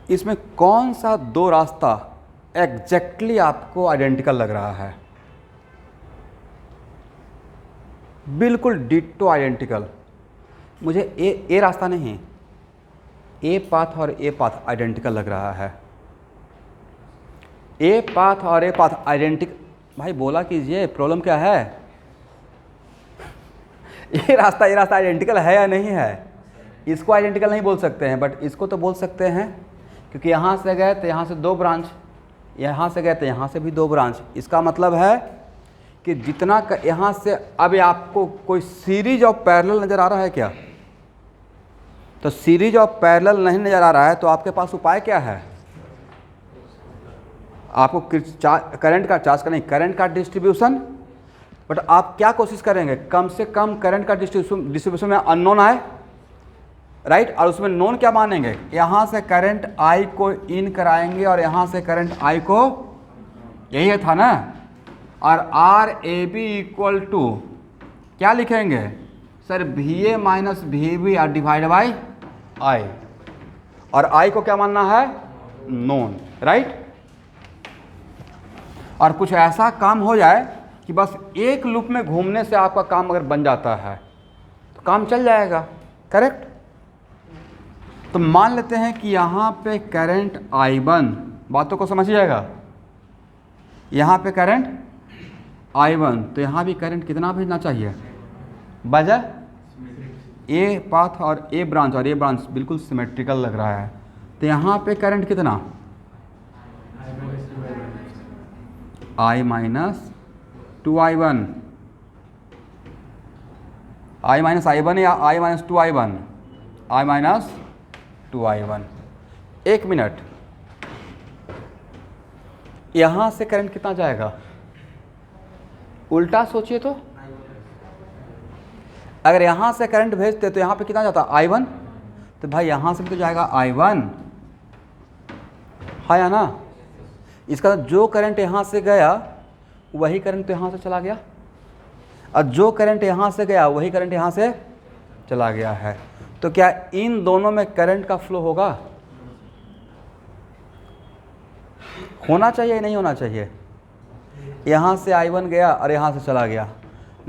इसमें कौन सा दो रास्ता एग्जैक्टली आपको आइडेंटिकल लग रहा है? बिल्कुल डिट्टो आइडेंटिकल। मुझे ए रास्ता नहीं, ए पाथ और ए पाथ आइडेंटिकल लग रहा है। ए पाथ और ए पाथ आइडेंटिकल, भाई बोला कीजिए प्रॉब्लम क्या है? ये रास्ता आइडेंटिकल है या नहीं है? इसको आइडेंटिकल नहीं बोल सकते हैं, बट इसको तो बोल सकते हैं, क्योंकि यहाँ से गए तो यहाँ से 2 ब्रांच, यहाँ से गए तो यहाँ से भी 2 ब्रांच। इसका मतलब है कि जितना यहाँ से, अब आपको कोई सीरीज ऑफ पैरेलल नज़र आ रहा है क्या? तो सीरीज ऑफ पैरेलल नहीं नज़र आ रहा है तो आपके पास उपाय क्या है? आपको करंट का चार्ज का नहीं, करंट का डिस्ट्रीब्यूशन। बट आप क्या कोशिश करेंगे? कम से कम करंट का डिस्ट्रीब्यूशन में अननोन आए, राइट। और उसमें नोन क्या मानेंगे? यहाँ से करंट I को इन कराएंगे और यहाँ से करंट I को, यही था ना। और RAB इक्वल टू क्या लिखेंगे सर? VA माइनस VB और डिवाइड बाई I, और I को क्या मानना है? Known, right. और कुछ ऐसा काम हो जाए कि बस एक लूप में घूमने से आपका काम अगर बन जाता है तो काम चल जाएगा, करेक्ट। तो मान लेते हैं कि यहाँ पे करंट I1, बातों को समझिएगा, यहाँ पे करंट I1, तो यहाँ भी करंट कितना भेजना चाहिए? बजाय ए पाथ और ए ब्रांच बिल्कुल सिमेट्रिकल लग रहा है, तो यहाँ पे करंट कितना? I minus 2I1, I minus I1 या I minus 2I1? I minus 2I1। 1 minute, यहाँ से करंट कितना जाएगा, उल्टा सोचिए तो, अगर यहाँ से करंट भेजते तो यहाँ पे कितना जाता I1, तो भाई यहाँ से भी तो जाएगा I1, है या ना। इसका जो करंट यहाँ से गया वही करंट तो यहाँ से चला गया, और जो करंट यहाँ से गया वही करंट यहाँ से चला गया है। तो क्या इन दोनों में करंट का फ्लो होगा, होना चाहिए या नहीं होना चाहिए। यहाँ से I1 गया और यहाँ से चला गया।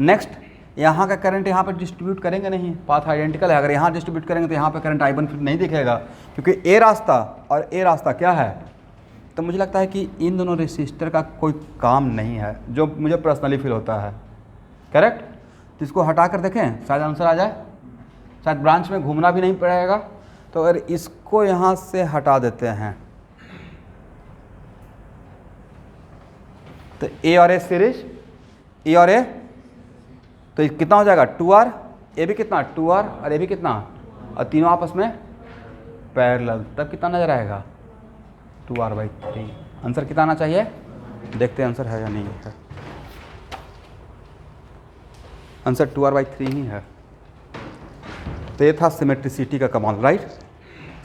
नेक्स्ट, यहाँ का करंट यहाँ पर डिस्ट्रीब्यूट करेंगे नहीं, पाथ आइडेंटिकल है। अगर यहाँ डिस्ट्रीब्यूट करेंगे तो यहाँ पे करंट I1 फिर नहीं दिखेगा, क्योंकि ए रास्ता और ए रास्ता क्या है। तो मुझे लगता है कि इन दोनों रेसिस्टर का कोई काम नहीं है, जो मुझे पर्सनली फील होता है। करेक्ट। तो इसको हटा कर देखें, शायद आंसर आ जाए, शायद ब्रांच में घूमना भी नहीं पड़ेगा। तो अगर इसको यहाँ से हटा देते हैं तो ए और ए सीरीज, ए और ए, तो कितना हो जाएगा 2R, ए भी कितना 2R और ए भी कितना, और तीनों आपस में पैरेलल, तब कितना नजर आएगा 2R/3। आंसर कितना आना चाहिए, देखते हैं आंसर है या नहीं है। आंसर 2R/3 ही है। तो ये था सिमेट्रिसिटी का कमाल, राइट।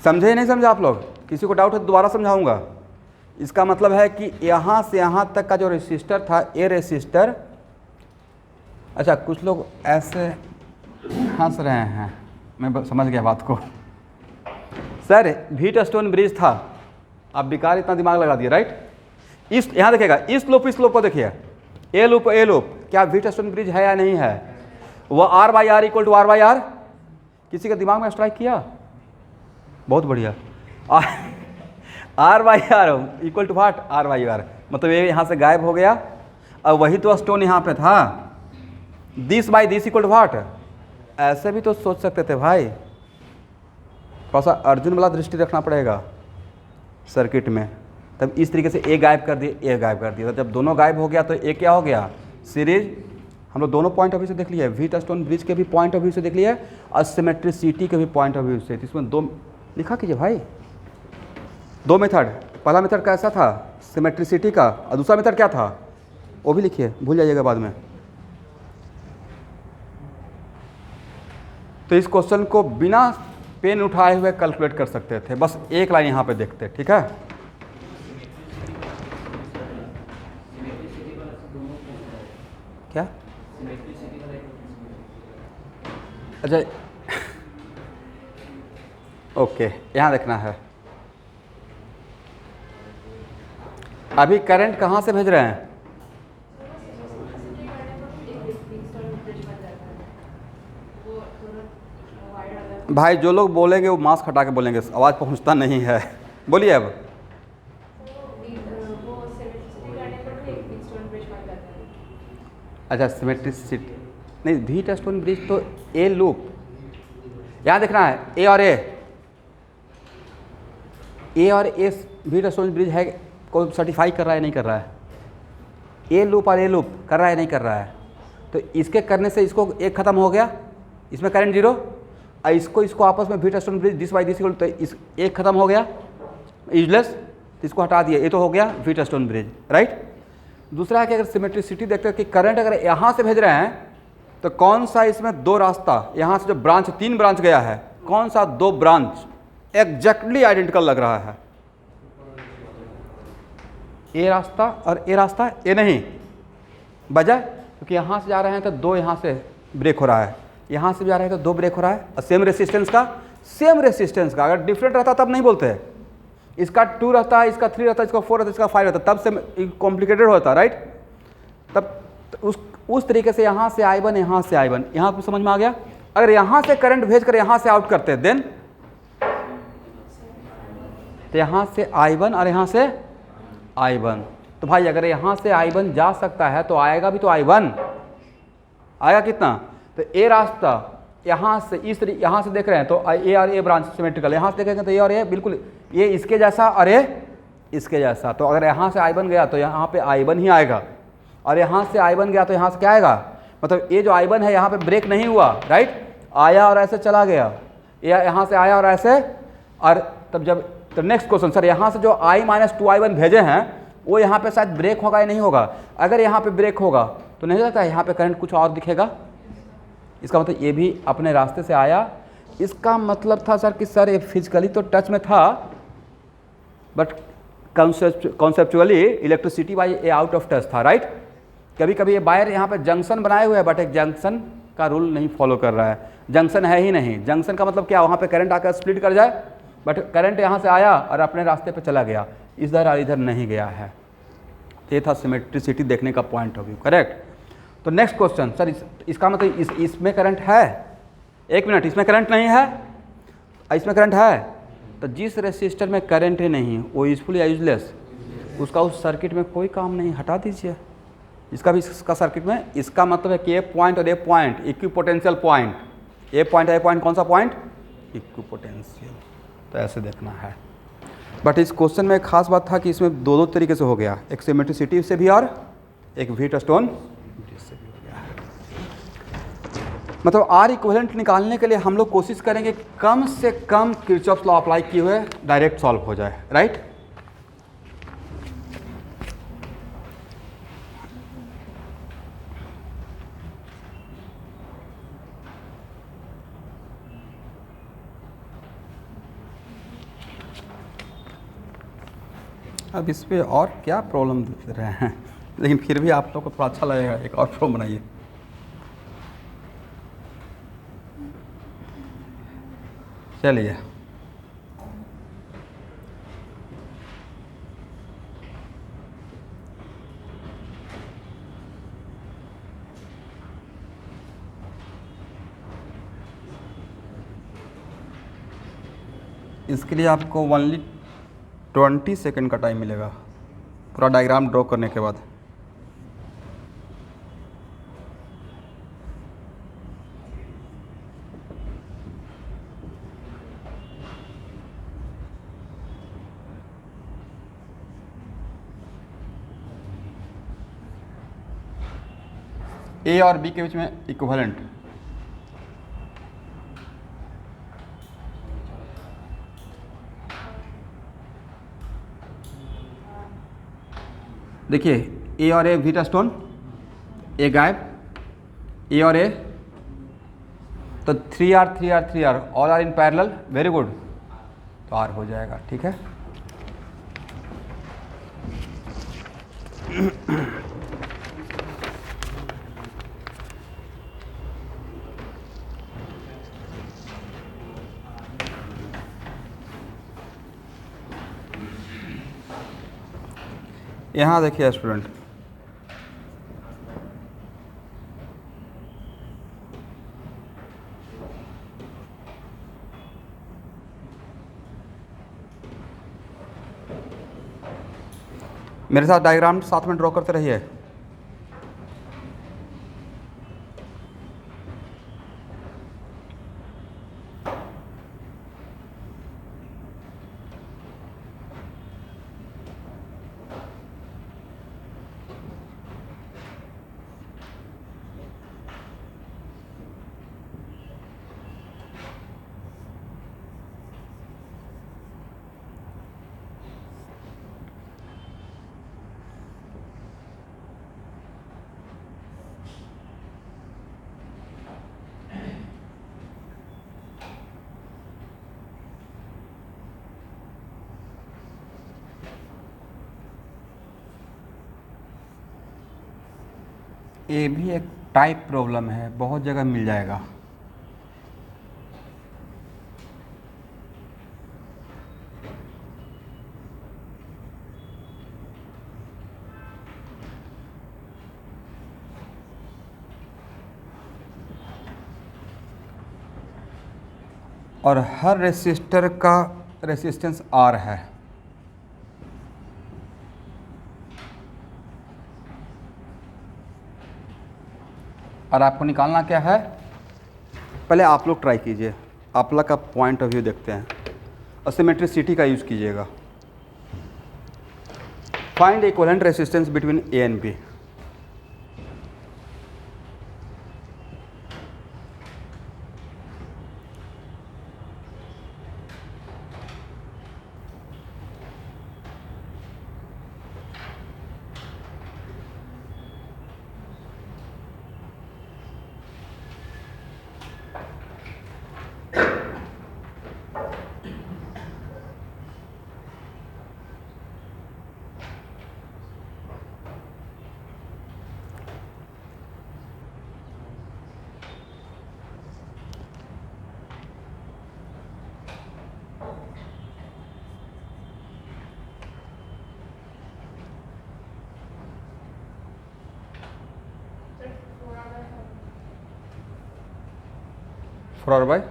समझे नहीं समझे आप लोग, किसी को डाउट है तो दोबारा समझाऊंगा। इसका मतलब है कि यहाँ से यहाँ तक का जो रेसिस्टर था, ए रेसिस्टर, अच्छा कुछ लोग ऐसे हंस रहे हैं, मैं समझ गया बात को। सर व्हीटस्टोन ब्रिज था, आप बेकार इतना दिमाग लगा दिए, राइट। इस यहाँ देखिएगा, इस लूप को देखिए, ए लूप, क्या व्हीटस्टोन ब्रिज है या नहीं है। वो R/R इक्वल टू R/R, किसी के दिमाग में स्ट्राइक किया, बहुत बढ़िया। R/R equal to what, R/R, मतलब ये यहाँ से गायब हो गया, और वही तो स्टोन यहाँ पे था। दिस इक्वल टू व्हाट, ऐसे भी तो सोच सकते थे भाई। थोड़ा सा अर्जुन वाला दृष्टि रखना पड़ेगा सर्किट में। तब इस तरीके से ए गायब कर दिए, ए गायब कर दिया। तो जब दोनों गायब हो गया तो ए क्या हो गया, सीरीज। हम लोग दोनों पॉइंट ऑफ व्यू से देख लिया, व्हीटस्टोन ब्रिज के भी पॉइंट ऑफ व्यू से देख लिया और सिमेट्रिसिटी के भी पॉइंट ऑफ व्यू से। इसमें दो लिखा कीजिए भाई, दो मेथड। पहला मेथड कैसा था, सिमेट्रिसिटी का, और दूसरा मेथड क्या था वो भी लिखिए, भूल जाइएगा बाद में। तो इस क्वेश्चन को बिना पेन उठाए हुए कैलकुलेट कर सकते थे, बस एक लाइन यहाँ पे देखते, ठीक है। क्या, अच्छा ओके, यहाँ देखना है। अभी करंट कहाँ से भेज रहे हैं, भाई जो लोग बोलेंगे वो मास्क हटा के बोलेंगे, आवाज़ पहुँचता नहीं है। बोलिए अब। अच्छा सिमेट्रिसिटी नहीं, व्हीटस्टोन ब्रिज तो ए लूप, यहाँ देखना है ए और ए व्हीटस्टोन ब्रिज है, कोई सर्टिफाई कर रहा है नहीं कर रहा है, ए लूप और ए लूप कर रहा है नहीं कर रहा है। तो इसके करने से इसको एक ख़त्म हो गया, इसमें करंट जीरो, और इसको आपस में Wheatstone bridge this by this, तो इस एक ख़त्म हो गया यूजलेस, तो इसको हटा दिया, ये तो हो गया व्हीटस्टोन ब्रिज, राइट। दूसरा है कि अगर सिमेट्रिसिटी देखते हैं कि करंट अगर यहाँ से भेज रहे हैं तो कौन सा इसमें दो रास्ता, यहाँ से जो ब्रांच 3 ब्रांच गया है, कौन सा 2 ब्रांच एग्जैक्टली आइडेंटिकल लग रहा है, ए रास्ता और ए रास्ता, ए नहीं बजाय, क्योंकि यहाँ से जा रहे हैं तो 2 यहाँ से ब्रेक हो रहा है, यहाँ से जा रहे हैं तो 2 ब्रेक हो रहा है, और सेम रेसिस्टेंस का अगर डिफरेंट रहता तब नहीं बोलते हैं। इसका 2 रहता है, इसका 3 रहता है, इसका 4 रहता है, इसका 5 रहता है, तब से कॉम्प्लिकेटेड होता है, राइट। तब उस तरीके से यहाँ से I1, यहाँ से I1, यहाँ को समझ में आ गया। अगर यहाँ से करंट भेज कर यहाँ से आउट करते देन, तो यहाँ से I1 और यहाँ से I1, तो भाई अगर यहाँ से I1 जा सकता है तो आएगा भी तो I1 आएगा कितना, तो ए रास्ता यहाँ से इस तरीके, यहाँ से देख रहे हैं तो ए और ए ब्रांच सिमेट्रिकल, यहाँ से देखेंगे तो ए और ए बिल्कुल ये इसके जैसा और ये इसके जैसा। तो अगर यहाँ से I1 गया तो यहाँ पे I1 ही आएगा, और यहाँ से I1 गया तो यहाँ से क्या आएगा, मतलब ये जो I1 है यहाँ पे ब्रेक नहीं हुआ, राइट, आया और ऐसे चला गया, यहाँ से आया और ऐसे, और तब जब तो नेक्स्ट क्वेश्चन, सर यहाँ से जो I-2I1 भेजे हैं वो यहाँ पे शायद ब्रेक होगा या नहीं होगा। अगर यहाँ पे ब्रेक होगा तो नहीं लगता यहाँ पे करंट कुछ और दिखेगा। इसका मतलब ये भी अपने रास्ते से आया। इसका मतलब था सर कि सर ये फिजिकली तो टच में था, बट कॉन्सेप्चुअली इलेक्ट्रिसिटी वाई ये आउट ऑफ टच था, राइट। कभी कभी ये वायर यहाँ पे जंक्शन बनाए हुए हैं, बट एक जंक्शन का रूल नहीं फॉलो कर रहा है। जंक्शन है ही नहीं। जंक्शन का मतलब क्या, वहाँ पे करंट आकर स्प्लिट कर जाए, बट करंट यहाँ से आया और अपने रास्ते पे चला गया, इधर और इधर नहीं गया है। ये था सिमेट्रिसिटी देखने का पॉइंट ऑफ व्यू, करेक्ट। तो नेक्स्ट क्वेश्चन सर, इसका मतलब इसमें करंट है, एक मिनट, इसमें करंट नहीं है, इसमें करंट है, तो जिस रेसिस्टर में करंट ही नहीं वो यूजफुल या यूजलेस, उसका उस सर्किट में कोई काम नहीं, हटा दीजिए। इसका भी इसका सर्किट में, इसका मतलब है कि ये पॉइंट और ये पॉइंट इक्विपोटेंशियल पॉइंट, ये पॉइंट कौन सा पॉइंट, इक्विपोटेंशियल। तो ऐसे देखना है। बट इस क्वेश्चन में एक खास बात था कि इसमें दो तरीके से हो गया, एक सिमेट्रिसिटी से भी और एक व्हीटस्टोन से भी हो गया। मतलब आर इक्विवेलेंट निकालने के लिए हम लोग कोशिश करेंगे कम से कम किरचॉफ लॉ अप्लाई किए हुए डायरेक्ट सॉल्व हो जाए, राइट। अब इस पर और क्या प्रॉब्लम दिख रहे हैं, लेकिन फिर भी आप लोग को थोड़ा अच्छा लगेगा, एक और प्रॉब्लम बनाइए। चलिए, इसके लिए आपको ओनली 20 सेकेंड का टाइम मिलेगा पूरा डायग्राम ड्रॉ करने के बाद। ए और बी के बीच में इक्विवेलेंट, देखिए ए और ए व्हीटस्टोन, ए गायब, ए और ए, तो 3R 3R 3R all are in parallel, very good, तो आर हो जाएगा, ठीक है। यहाँ देखिए स्टूडेंट, मेरे साथ डायग्राम साथ में ड्रॉ करते रहिए। ये भी एक टाइप प्रॉब्लम है, बहुत जगह मिल जाएगा। और हर रेसिस्टर का रेसिस्टेंस R है। और आपको निकालना क्या है, पहले आप लोग ट्राई कीजिए, आप लोग का पॉइंट ऑफ व्यू देखते हैं, और सिमेट्रिसिटी का यूज़ कीजिएगा। Find equivalent resistance between A and B. 4r/,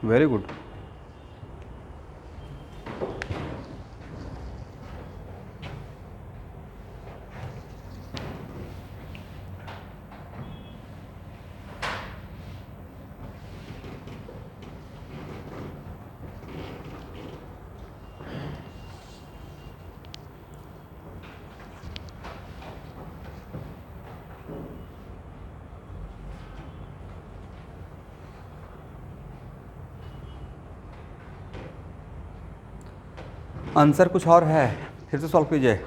very good. Answer कुछ और है, फिर से सॉल्व कीजिए।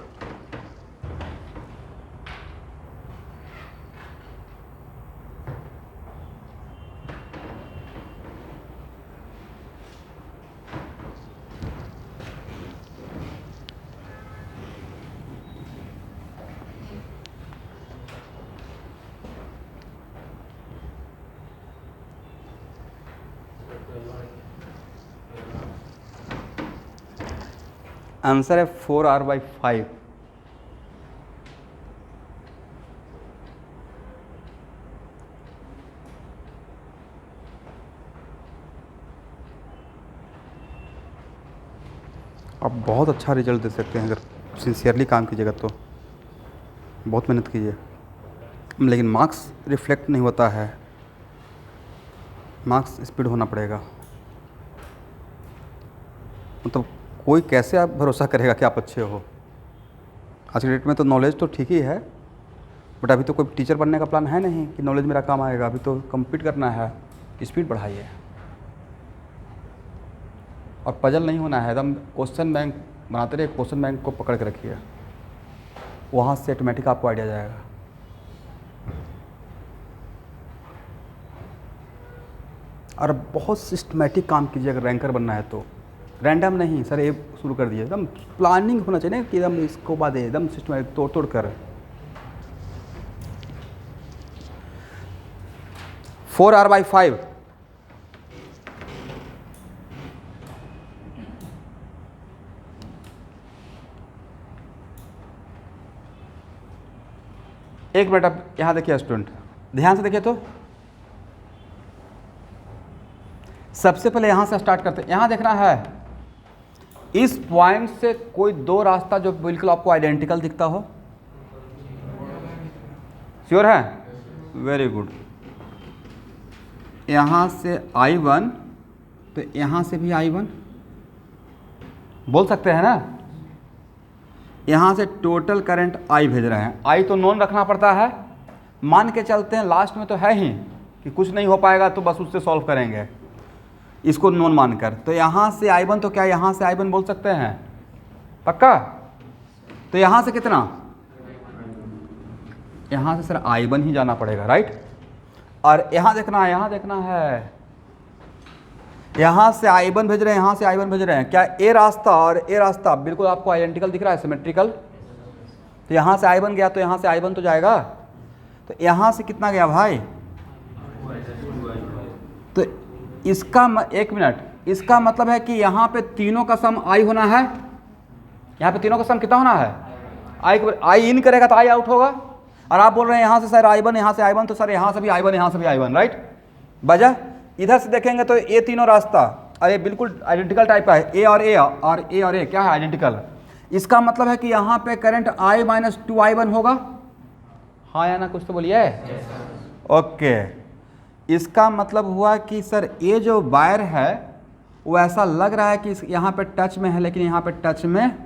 आंसर है 4r/5। आप बहुत अच्छा रिजल्ट दे सकते हैं अगर सिंसियरली काम कीजिएगा तो, बहुत मेहनत कीजिए। लेकिन मार्क्स रिफ्लेक्ट नहीं होता है, मार्क्स स्पीड होना पड़ेगा। मतलब कोई कैसे आप भरोसा करेगा कि आप अच्छे हो। आज के डेट में तो नॉलेज तो ठीक ही है, बट अभी तो कोई टीचर बनने का प्लान है नहीं कि नॉलेज मेरा काम आएगा। अभी तो कम्पीट करना है, स्पीड बढ़ाइए और पजल नहीं होना है। एकदम क्वेश्चन बैंक बनाते रहिए, क्वेश्चन बैंक को पकड़ के रखिए, वहाँ से ऑटोमेटिक आपको आइडिया जाएगा। और बहुत सिस्टमेटिक काम कीजिए अगर रैंकर बनना है तो। रैंडम नहीं सर, ये शुरू कर दिए, एकदम प्लानिंग होना चाहिए ना कि एकदम इसको बाद एकदम सिस्टमेटिक तोड़ तोड़ कर। 4r/5 एक मिनट, अब यहाँ देखिए स्टूडेंट, ध्यान से देखिए तो। सबसे पहले यहाँ से स्टार्ट करते हैं। यहाँ देखना है इस पॉइंट से कोई दो रास्ता जो बिल्कुल आपको आइडेंटिकल दिखता हो। श्योर है? Very good. यहाँ से I1 तो यहाँ से भी I1 बोल सकते हैं ना। यहाँ से टोटल करंट I भेज रहे हैं। I तो नॉन रखना पड़ता है, मान के चलते हैं लास्ट में तो है ही कि कुछ नहीं हो पाएगा तो बस उससे सॉल्व करेंगे इसको नॉन मानकर। तो यहाँ से I1 तो क्या यहाँ से I1 बोल सकते हैं पक्का। तो यहाँ से कितना, यहाँ से सर I1 ही जाना पड़ेगा, राइट। और यहाँ देखना है, यहाँ देखना है, यहाँ से I1 भेज रहे हैं, यहाँ से I1 भेज रहे हैं। क्या ए रास्ता और ए रास्ता बिल्कुल आपको आइडेंटिकल दिख रहा है, सिमेट्रिकल। तो यहाँ से I1 गया तो यहाँ से I1 तो जाएगा। तो यहाँ से कितना गया भाई, तो इसका एक मिनट, इसका मतलब है कि यहाँ पे तीनों का सम I होना है। यहाँ पे तीनों का सम कितना होना है, I इन करेगा तो I आउट होगा। और आप बोल रहे हैं यहाँ से सर I1, यहाँ से I1, तो सर यहाँ से भी I1, यहाँ से भी I1, राइट। वजह इधर से देखेंगे तो ये तीनों रास्ता अरे बिल्कुल आइडेंटिकल टाइप का है, ए और ए और ए और ए क्या है, आइडेंटिकल। इसका मतलब है कि यहाँ पे करंट I - 2I1 होगा। हाँ या ना, कुछ तो बोलिए। ओके, इसका मतलब हुआ कि सर ये जो वायर है वो ऐसा लग रहा है कि यहाँ पे टच में है, लेकिन यहाँ पे टच में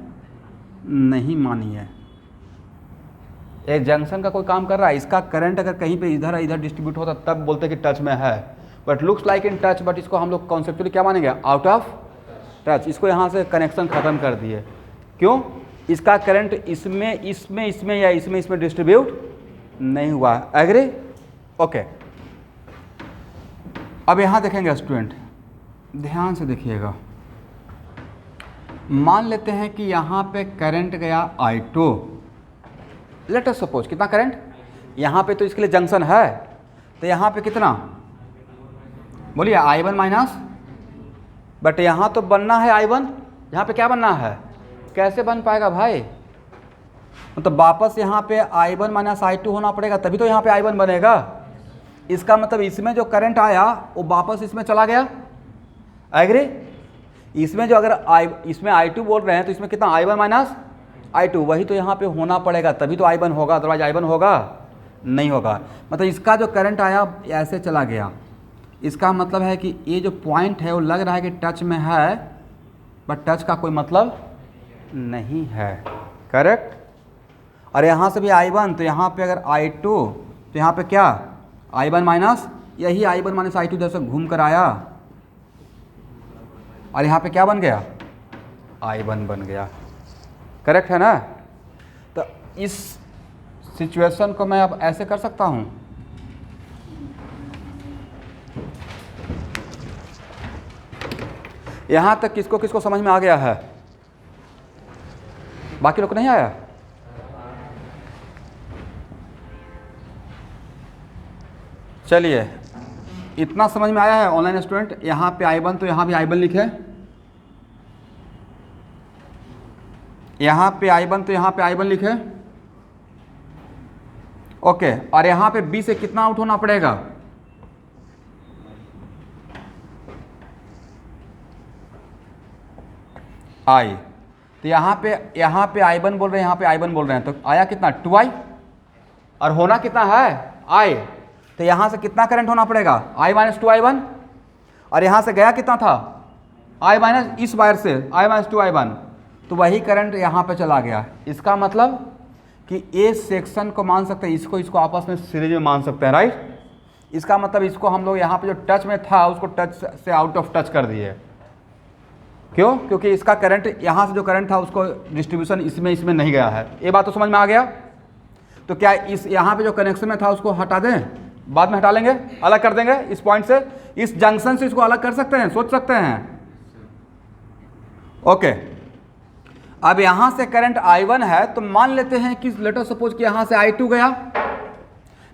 नहीं मानिए। एक जंक्शन का कोई काम कर रहा है, इसका करंट अगर कहीं पे इधर इधर डिस्ट्रीब्यूट होता तब बोलते कि टच में है, but looks like in touch, but इसको हम लोग कॉन्सेप्चुअली क्या मानेंगे, आउट ऑफ टच। इसको यहाँ से कनेक्शन ख़त्म कर दिए। क्यों, इसका करंट इसमें इसमें इसमें या इसमें इसमें डिस्ट्रीब्यूट नहीं हुआ। एग्री? ओके। अब यहाँ देखेंगे स्टूडेंट, ध्यान से देखिएगा। मान लेते हैं कि यहाँ पे करंट गया I2। लेट अस सपोज कितना करंट, यहाँ पे तो इसके लिए जंक्शन है, तो यहाँ पे कितना बोलिए I1 माइनस, बट यहाँ तो बनना है I1, यहाँ पे क्या बनना है, कैसे बन पाएगा भाई, मतलब वापस यहाँ पे I1 माइनस I2 होना पड़ेगा, तभी तो यहाँ पे I1 बनेगा। इसका मतलब इसमें जो करंट आया वो वापस इसमें चला गया, एग्री। इसमें जो अगर इसमें I2 बोल रहे हैं तो इसमें कितना I1 माइनस I2, वही तो यहाँ पे होना पड़ेगा, तभी तो I1 होगा, अदरवाइज I1 होगा नहीं होगा। मतलब इसका जो करंट आया ऐसे चला गया, इसका मतलब है कि ये जो पॉइंट है वो लग रहा है कि टच में है, बट टच का कोई मतलब नहीं है, करेक्ट। और यहाँ से भी I1, तो यहाँ पे अगर I2 तो यहाँ पे क्या I1 माइनस, यही I1 माइनस I2 इधर से घूम कर आया और यहाँ पे क्या बन गया I1 बन गया, करेक्ट है ना। तो इस सिचुएशन को मैं अब ऐसे कर सकता हूँ, यहाँ तक किसको किसको समझ में आ गया है, बाकी लोग को नहीं आया। चलिए इतना समझ में आया है ऑनलाइन स्टूडेंट। यहाँ पे I1 तो यहाँ भी I1 लिखे, यहाँ पे I1 तो यहाँ पे I1 लिखे, ओके। और यहाँ पे B से कितना आउट होना पड़ेगा, I। तो यहाँ पे I1 बोल रहे हैं, यहाँ पे I1 बोल रहे हैं, तो आया कितना 2I, और होना कितना है I। तो यहाँ से कितना करंट होना पड़ेगा I माइनस 2I1, और यहाँ से गया कितना था I माइनस, इस वायर से I माइनस 2I1, तो वही करंट यहाँ पे चला गया। इसका मतलब कि ए सेक्शन को मान सकते हैं, इसको आपस में सीरीज में मान सकते हैं, राइट। इसका मतलब इसको हम लोग यहाँ पे जो टच में था उसको टच से आउट ऑफ टच कर दिए, क्यों, क्योंकि इसका करंट यहाँ से जो करंट था उसको डिस्ट्रीब्यूशन इसमें नहीं गया है। ये बात तो समझ में आ गया। तो क्या इस यहाँ पे जो कनेक्शन में था उसको हटा दें, बाद में हटा लेंगे, अलग कर देंगे इस पॉइंट से, इस जंक्शन से इसको अलग कर सकते हैं, सोच सकते हैं, ओके। अब यहाँ से करंट I1 है, तो मान लेते हैं कि लेट अस सपोज कि यहाँ से I2 गया,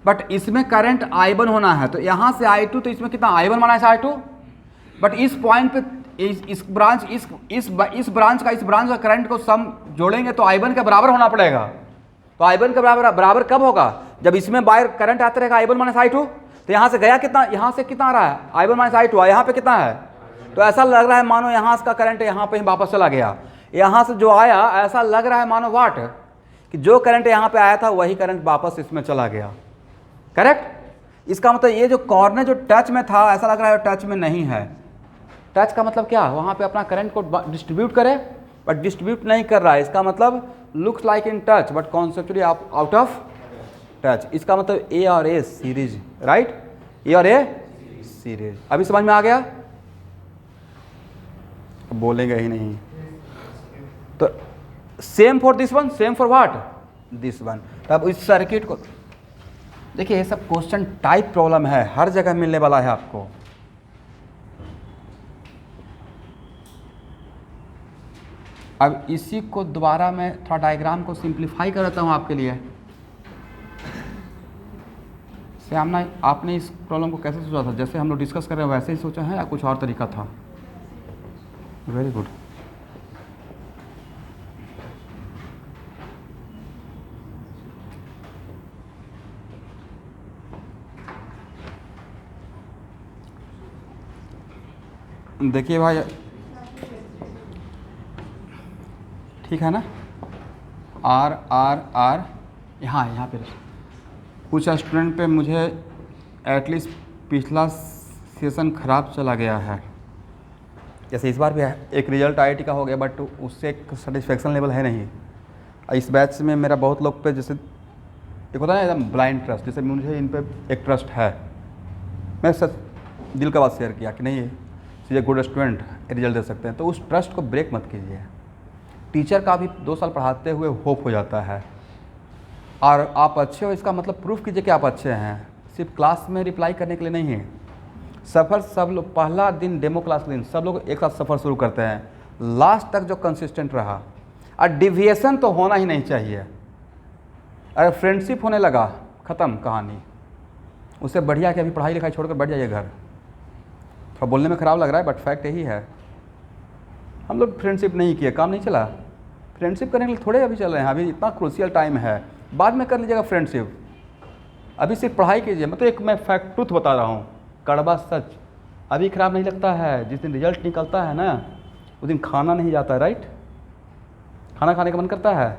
बट इसमें करंट I1 होना है, तो यहाँ से I2 तो इसमें कितना I1 माइनस I2, बट इस पॉइंट पे इस ब्रांच का इस ब्रांच का करंट को सम जोड़ेंगे तो I1 के बराबर होना पड़ेगा। तो I1 के बराबर कब होगा, जब इसमें वायर करंट आता रहेगा I1 माइनस I2। तो यहाँ से गया कितना, यहाँ से कितना आ रहा है I1 माइनस I2, यहाँ पे कितना है, तो ऐसा लग रहा है मानो यहाँ का करंट यहाँ पे ही वापस चला गया। यहाँ से जो आया ऐसा लग रहा है मानो वाट, कि जो करंट यहाँ पे आया था वही करंट वापस इसमें चला गया, करेक्ट। इसका मतलब ये जो कॉर्नर जो टच में था ऐसा लग रहा है टच में नहीं है। टच का मतलब क्या, वहाँ पे अपना करंट को डिस्ट्रीब्यूट करे, बट डिस्ट्रीब्यूट नहीं कर रहा है। इसका मतलब looks like in touch but conceptually out of touch. इसका मतलब ए और ए सीरीज, राइट, ए और ए सीरीज। अभी समझ में आ गया, बोलेंगे ही नहीं। तो same for this one, same for what, this one. तब इस सर्किट को देखिए, ये सब क्वेश्चन टाइप प्रॉब्लम है, हर जगह मिलने वाला है आपको। अब इसी को दोबारा मैं थोड़ा डायग्राम को सिंप्लीफाई कर देता हूँ आपके लिए। श्यामना, आपने इस प्रॉब्लम को कैसे सोचा था, जैसे हम लोग डिस्कस कर रहे हैं वैसे ही सोचा है या कुछ और तरीका था? Very good. देखिए भाई, ठीक है ना, आर आर आर यहाँ पे कुछ स्टूडेंट पे मुझे एटलीस्ट पिछला सेशन ख़राब चला गया है। जैसे इस बार भी एक रिजल्ट IIT का हो गया, बट उससे एक सेटिस्फेक्शन लेवल है नहीं। इस बैच में मेरा बहुत लोग पे जैसे एक होता है ना एकदम ब्लाइंड ट्रस्ट, जैसे मुझे इन पे एक ट्रस्ट है। मैं सच दिल का बात शेयर किया कि नहीं ये गुड स्टूडेंट रिजल्ट दे सकते हैं, तो उस ट्रस्ट को ब्रेक मत कीजिए। टीचर का भी 2 साल पढ़ाते हुए होप हो जाता है, और आप अच्छे हो इसका मतलब प्रूफ कीजिए कि आप अच्छे हैं, सिर्फ क्लास में रिप्लाई करने के लिए नहीं है। सफ़र सब लोग, पहला दिन डेमो क्लास के दिन सब लोग एक साथ सफ़र शुरू करते हैं, लास्ट तक जो कंसिस्टेंट रहा। और डिविएशन तो होना ही नहीं चाहिए। अगर फ्रेंडशिप होने लगा, ख़त्म कहानी। उससे बढ़िया कि अभी पढ़ाई लिखाई छोड़कर बैठ जाइए घर। थोड़ा बोलने में ख़राब लग रहा है, बट फैक्ट यही है। हम लोग फ्रेंडशिप नहीं किए, काम नहीं चला, फ्रेंडशिप करने के लिए थोड़े अभी चल रहे हैं, अभी इतना क्रूशियल टाइम है, बाद में कर लीजिएगा फ्रेंडशिप। अभी सिर्फ पढ़ाई कीजिए। मतलब एक मैं फैक्ट ट्रूथ बता रहा हूँ, कड़वा सच। अभी खराब नहीं लगता है, जिस दिन रिजल्ट निकलता है ना उस दिन खाना नहीं जाता है, राइट? खाना खाने का मन करता है।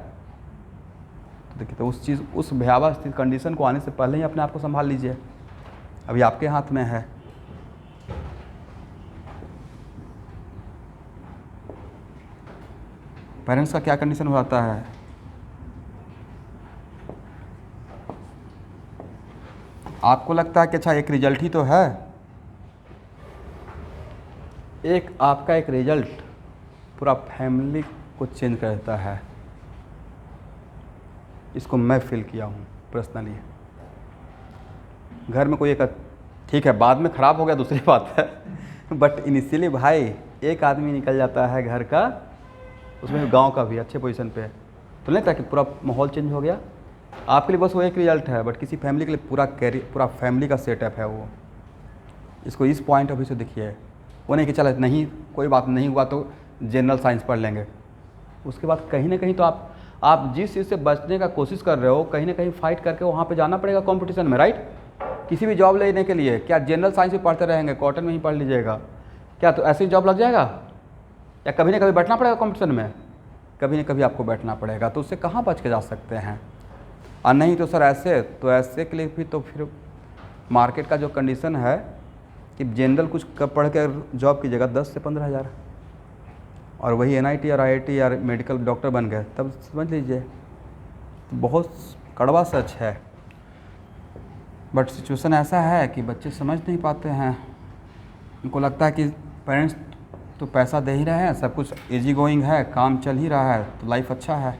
तो देखिए, तो उस चीज़, उस भयावह स्थिति कंडीशन को आने से पहले ही अपने आप को संभाल लीजिए, अभी आपके हाथ में है। पेरेंट्स का क्या कंडीशन हो जाता है, आपको लगता है कि अच्छा एक रिजल्ट ही तो है, एक आपका एक रिजल्ट पूरा फैमिली को चेंज कर देता है। इसको मैं फील किया हूँ पर्सनली। घर में कोई एक, ठीक है बाद में ख़राब हो गया दूसरी बात है, बट इनिशियली भाई एक आदमी निकल जाता है घर का, उसमें गांव का भी अच्छे पोजीशन पे, तो नहीं था कि पूरा माहौल चेंज हो गया। आपके लिए बस वो एक रिजल्ट है, बट किसी फैमिली के लिए पूरा कैरियर, पूरा फैमिली का सेटअप है वो। इसको इस पॉइंट ऑफ व्यू से देखिए। वो नहीं कि चलो नहीं कोई बात नहीं हुआ तो जनरल साइंस पढ़ लेंगे, उसके बाद कहीं ना कहीं तो आप जिस चीज़ से बचने का कोशिश कर रहे हो कहीं ना कहीं फाइट करके वहाँ पे जाना पड़ेगा कंपटीशन में, राइट? किसी भी जॉब लेने के लिए क्या जनरल साइंस में पढ़ते रहेंगे, कॉटन में ही पढ़ लीजिएगा क्या, तो ऐसी जॉब लग जाएगा? या कभी ना कभी बैठना पड़ेगा कंपटीशन में, कभी ना कभी आपको बैठना पड़ेगा, तो उससे कहाँ बच के जा सकते हैं? और नहीं तो सर ऐसे के लिए भी तो फिर मार्केट का जो कंडीशन है कि जनरल कुछ पढ़ कर जॉब की जगह 10 से 15 हज़ार, और वही NIT और IIT या मेडिकल डॉक्टर बन गए, तब समझ लीजिए। तो बहुत कड़वा सच है, बट सिचुएशन ऐसा है कि बच्चे समझ नहीं पाते हैं। उनको लगता है कि पेरेंट्स तो पैसा दे ही रहे हैं, सब कुछ इजी गोइंग है, काम चल ही रहा है, तो लाइफ अच्छा है।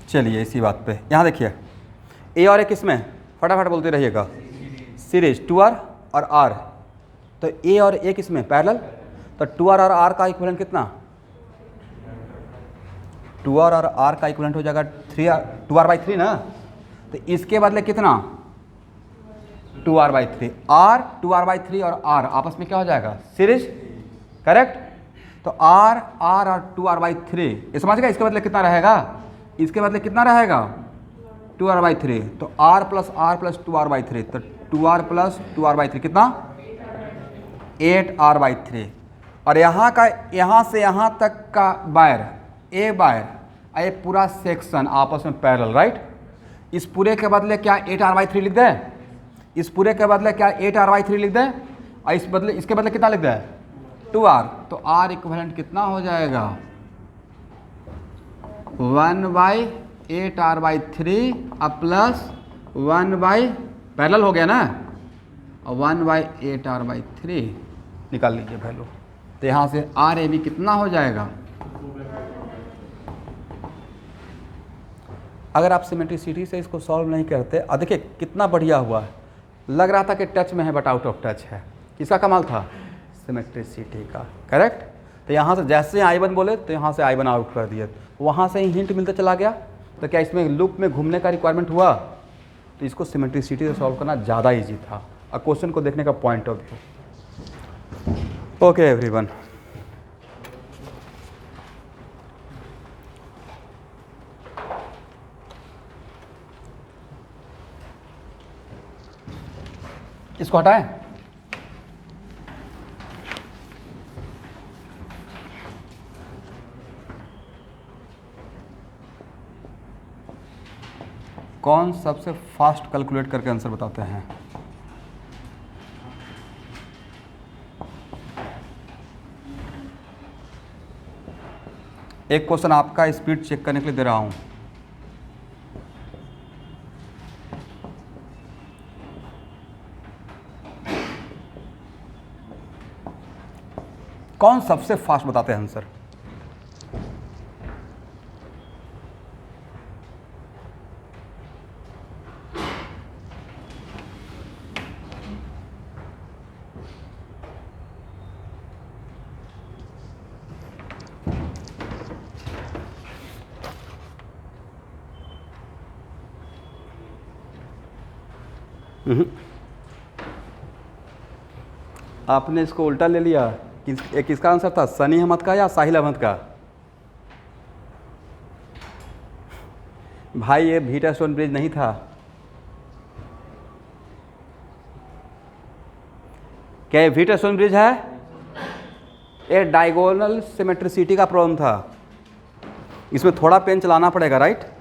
चलिए इसी बात पे यहाँ देखिए, ए और ए किस में, फटाफट बोलते रहिएगा, सीरीज 2R और R। तो ए और ए किस में, पैरेलल। तो 2R और R का इक्विवेलेंट कितना, 2R और R का इक्विवेलेंट हो जाएगा 2R/3 ना। तो इसके बदले कितना, 2R/3। R 2R/3 और R आपस में क्या हो जाएगा, सीरीज, करेक्ट। तो R और 2R/3 ये समझ गए। इसके बदले कितना रहेगा, इसके बदले कितना रहेगा, 2R/3। तो R प्लस 2R/3, तो 2R प्लस 2R/3 कितना, 8R/3। और यहाँ का, यहाँ से यहाँ तक का वायर, ए वायर, ये पूरा सेक्शन आपस में पैरेलल, राइट? इस पूरे के बदले क्या 8R/3 लिख दें, इस पूरे के बदले क्या 8R/3 लिख दें, और इसके बदले कितना लिख दें, 2R। तो R इक्विवेलेंट कितना हो जाएगा, 1/8R/3 अब प्लस 1/ पैरेलल हो गया ना, और 1/8R/3 निकाल लीजिए वैल्यू। तो यहाँ से RAB कितना हो जाएगा। अगर आप सिमेट्रिसिटी से इसको सॉल्व नहीं करते, देखिए कितना बढ़िया हुआ है, लग रहा था कि टच में है बट आउट ऑफ टच है। किसका कमाल था, सिमेट्रिसिटी का, करेक्ट। तो यहाँ से जैसे I1 बोले तो यहाँ से I1 आउट कर दिए, वहाँ से ही हिंट मिलता चला गया। तो क्या इसमें लूप में घूमने का रिक्वायरमेंट हुआ, तो इसको सिमेट्रिसिटी से सॉल्व करना ज़्यादा इजी था, और क्वेश्चन को देखने का point of view. Okay everyone, इसको हटाएं। कौन सबसे फास्ट कैलकुलेट करके आंसर बताते हैं, एक क्वेश्चन आपका स्पीड चेक करने के लिए दे रहा हूं। कौन सबसे फास्ट बताते हैं आंसर, हम्म। आपने इसको उल्टा ले लिया। किसका आंसर था, सनी अहमद का या साहिल अहमद का? भाई ये व्हीटस्टोन ब्रिज नहीं था। क्या ये व्हीटस्टोन ब्रिज है? ये डायगोनल सिमेट्रिसिटी का प्रॉब्लम था। इसमें थोड़ा पेन चलाना पड़ेगा, राइट?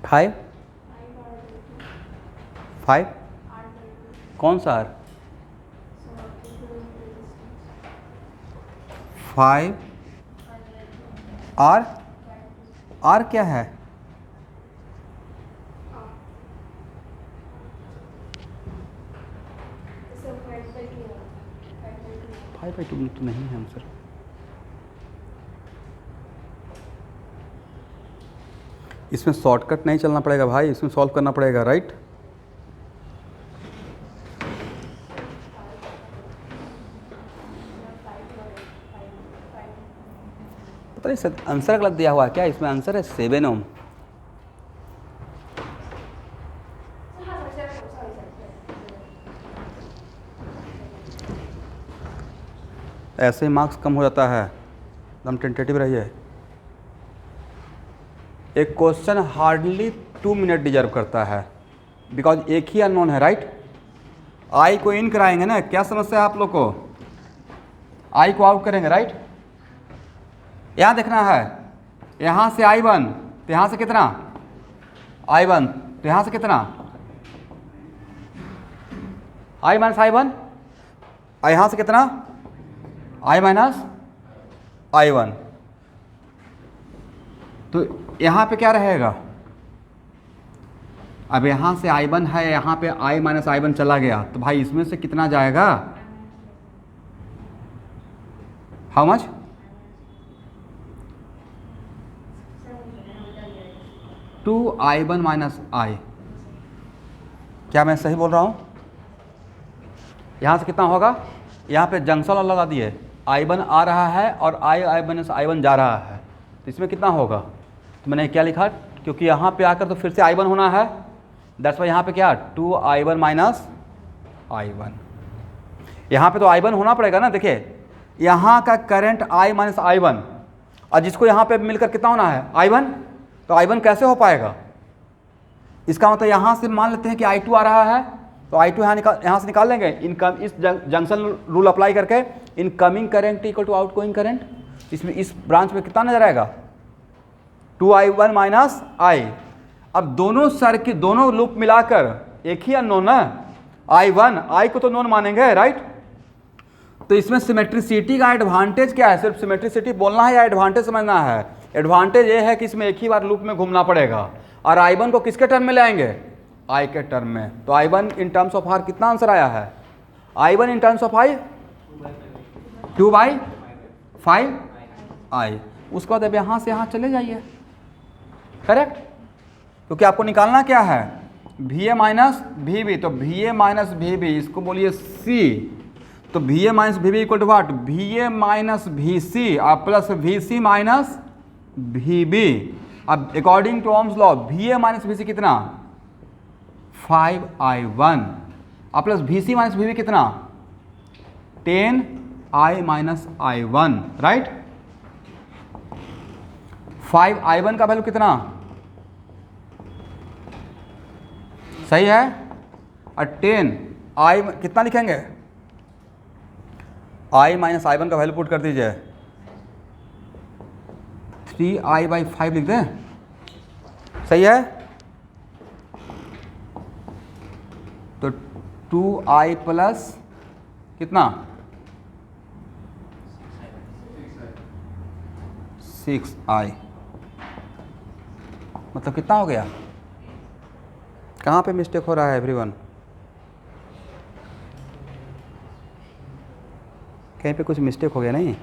फाइव 5 कौन सा आर? 5 आर। आर क्या है? फाइव बाई 2 तो नहीं है आंसर। इसमें शॉर्टकट नहीं चलना पड़ेगा भाई, इसमें सॉल्व करना पड़ेगा, राइट? पता नहीं सर आंसर गलत दिया हुआ है क्या? इसमें आंसर है 7 ओम। ऐसे ही मार्क्स कम हो जाता है, एकदम टेंटेटिव रहिए। एक क्वेश्चन हार्डली 2 मिनट डिजर्व करता है, बिकॉज एक ही अननोन है, राइट? आई को इन कराएंगे ना, क्या समस्या है आप लोग को? आई को आउट करेंगे, राइट? यहाँ देखना है, यहाँ से I1 तो यहाँ से कितना I1 तो यहाँ से कितना I माइनस I1, यहाँ से कितना I माइनस I1। तो यहाँ पे क्या रहेगा? अब यहाँ से I1 है, यहाँ पे I माइनस I1 चला गया, तो भाई इसमें से कितना जाएगा? How much? Two I1 minus I। क्या मैं सही बोल रहा हूँ? यहाँ से कितना होगा? यहाँ पे जंक्शन लगा दिए, I1 आ रहा है और I माइनस I1 जा रहा है, तो इसमें कितना होगा? तो मैंने क्या लिखा, क्योंकि यहाँ पे आकर तो फिर से I1 होना है, दैट्स वाई यहाँ पे क्या 2I1 माइनस I1। यहाँ पे तो I1 होना पड़ेगा ना। देखिए यहाँ का करंट I माइनस I1 और जिसको यहाँ पे मिलकर कितना होना है I1, तो I1 कैसे हो पाएगा? इसका मतलब यहाँ से मान लेते हैं कि I2 आ रहा है, तो I2 यहाँ से निकाल लेंगे इस जंक्शन रूल अप्लाई करके, incoming current equal to outgoing current. इसमें इस ब्रांच में कितना नजर आएगा? 2I1 minus I। अब दोनों सर्किट दोनों लूप मिलाकर एक ही अननोन है I1, I को तो नोन मानेंगे, राइट? तो इसमें सिमेट्रिसिटी का एडवांटेज क्या है? सिर्फ सिमेट्रिसिटी बोलना है या एडवांटेज समझना है? एडवांटेज ये है कि इसमें एक ही बार लूप में घूमना पड़ेगा। और I1 को किसके टर्म में ले आएंगे? आई के टर्म में। तो I1 in terms of R कितना आंसर आया है? I1 इन टर्म्स ऑफ आई 2/5 आई। उसके बाद अब यहाँ से यहाँ चले जाइए, करेक्ट, क्योंकि आपको निकालना क्या है? VA minus VB। तो VA माइनस VB इसको बोलिए C। तो VA minus VB equal to what? VA minus VC और प्लस VC माइनस VB। अब according to Ohm's law VA minus VC कितना? 5I1 और प्लस VC माइनस VB कितना? 10I minus I1, right. 5I1 का value कितना? सही है। और 10I कितना लिखेंगे? I माइनस I1 का वैल्यू पुट कर दीजिए, 3I/5 लिख दें, सही है। तो 2I प्लस कितना? 6I, मतलब कितना हो गया? कहाँ पे मिस्टेक हो रहा है एवरीवन? कहीं पे कुछ मिस्टेक हो गया नहीं?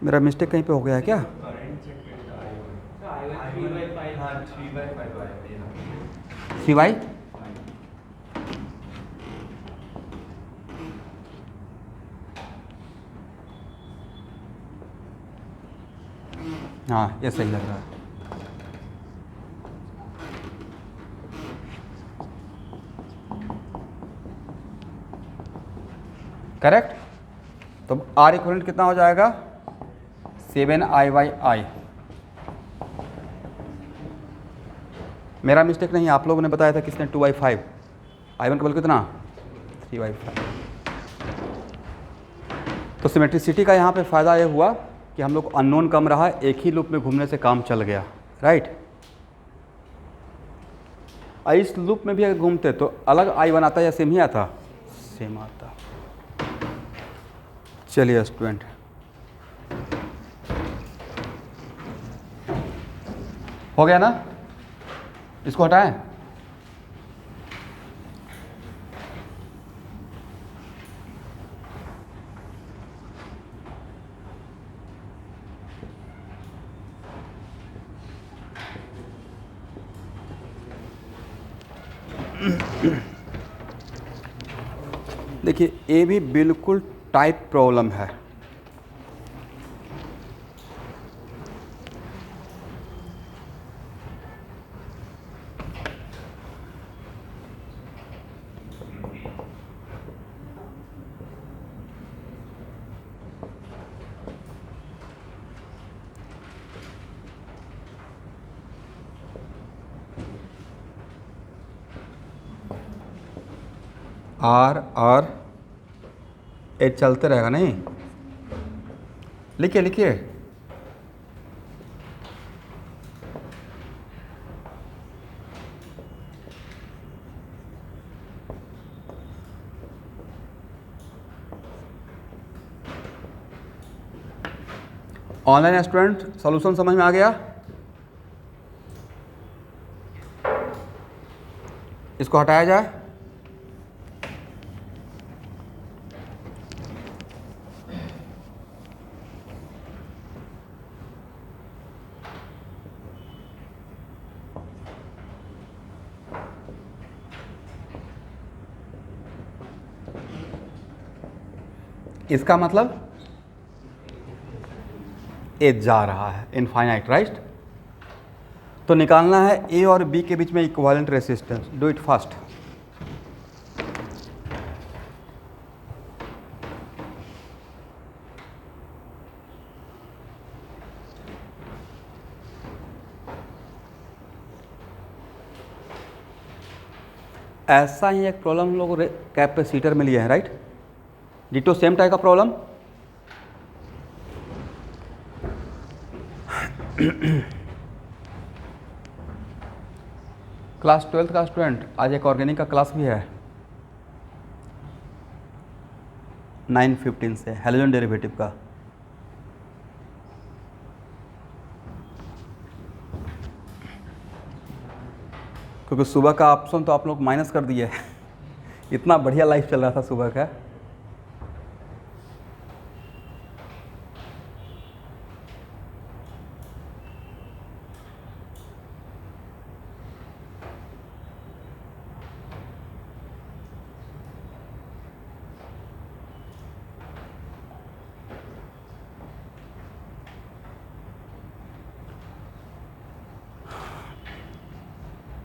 मेरा मिस्टेक कहीं पे हो गया है क्या? 3/5 हाँ, ये सही लग रहा है। करेक्ट। तो R इक्वलेंट कितना हो जाएगा? 7I/I। मेरा मिस्टेक नहीं, आप लोगों ने बताया था किसने? 2/5। I1 का वैल्यू कितना? 3/5। तो सिमेट्रिसिटी का यहाँ पे फ़ायदा ये हुआ कि हम लोग अननोन कम रहा, एक ही लूप में घूमने से काम चल गया, राइट। इस लूप में भी अगर घूमते तो अलग I1 आता या सेम ही आता? सेम आता। चलिए स्टूडेंट, हो गया ना? इसको हटाएं। देखिए, ये भी बिल्कुल टाइप प्रॉब्लम है। आर और एच चलते रहेगा नहीं? लिखिए लिखिए, ऑनलाइन स्टूडेंट सॉल्यूशन समझ में आ गया? इसको हटाया जाए। इसका मतलब ए जा रहा है इनफाइनाइट, राइट। तो निकालना है ए और बी के बीच में equivalent resistance. Do it fast. ऐसा ही एक प्रॉब्लम हम लोग कैपेसिटर में लिए हैं, राइट। डिटो सेम टाइप का प्रॉब्लम। क्लास 12th का स्टूडेंट, आज एक ऑर्गेनिक का क्लास भी है 9:15 से, हैलोजन डेरिवेटिव का। क्योंकि सुबह का ऑप्शन तो आप लोग माइनस कर दिए इतना बढ़िया लाइफ चल रहा था सुबह का।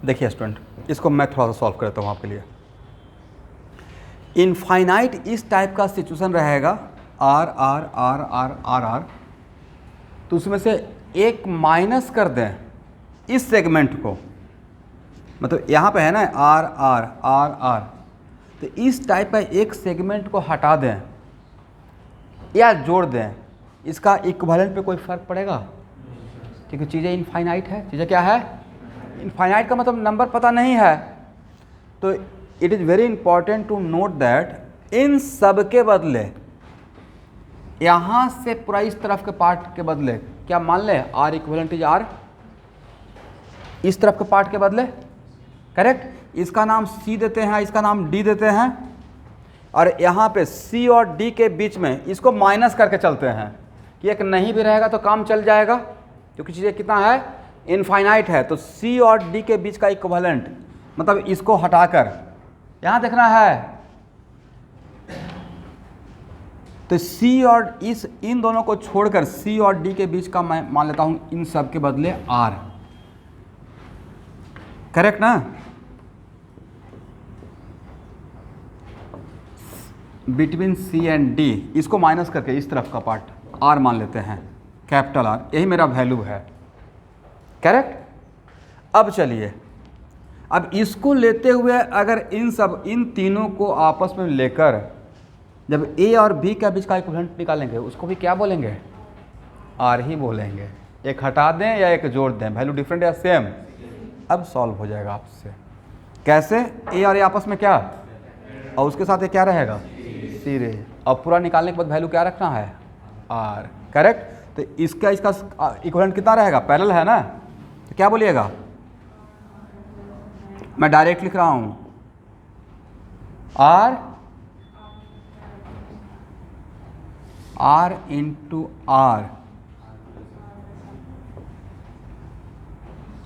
देखिए स्टूडेंट, इसको मैं थोड़ा सा सॉल्व करता हूँ आपके लिए। इनफाइनाइट इस टाइप का सिचुएशन रहेगा, R R R R R R, तो उसमें से एक माइनस कर दें इस सेगमेंट को, मतलब यहाँ पे है ना आर आर आर आर, तो इस टाइप का एक सेगमेंट को हटा दें या जोड़ दें, इसका इक्विवेलेंट पे कोई फ़र्क पड़ेगा? क्योंकि चीज़ें इनफाइनाइट है। चीज़ें क्या है? इनफाइनाइट का मतलब नंबर पता नहीं है। तो it is very important to note that इन सब के बदले, यहाँ से पूरा इस तरफ के पार्ट के बदले क्या मान लें? R equivalent is R. इस तरफ के पार्ट के बदले, करेक्ट, इसका नाम सी देते हैं, इसका नाम डी देते हैं, और यहाँ पे सी और डी के बीच में इसको माइनस करके चलते हैं कि एक नहीं भी रहेगा तो काम चल जाएगा, क्योंकि चीज़ें कितना है? इनफाइनाइट है। तो सी और डी के बीच का इक्विवेलेंट, मतलब इसको हटाकर यहाँ देखना है, तो सी और इन दोनों को छोड़कर सी और डी के बीच का मैं मान लेता हूँ इन सब के बदले आर, करेक्ट ना? बिटवीन सी एंड डी, इसको माइनस करके इस तरफ का पार्ट आर मान लेते हैं, कैपिटल आर, यही मेरा वैल्यू है, करेक्ट। अब चलिए, अब इसको लेते हुए अगर इन तीनों को आपस में लेकर जब ए और बी का बीच का इक्विवेलेंट निकालेंगे, उसको भी क्या बोलेंगे? आर ही बोलेंगे। एक हटा दें या एक जोड़ दें, वैल्यू डिफरेंट या सेम? अब सॉल्व हो जाएगा आपसे। कैसे? ए और ए आपस में क्या, और उसके साथ ये क्या रहेगा? सी रहे। अब पूरा निकालने के बाद वैल्यू क्या रखना है? R, correct. तो इसका इक्विवेलेंट कितना रहेगा? पैरेलल है ना, तो क्या बोलिएगा? मैं डायरेक्ट लिख रहा हूं, R into R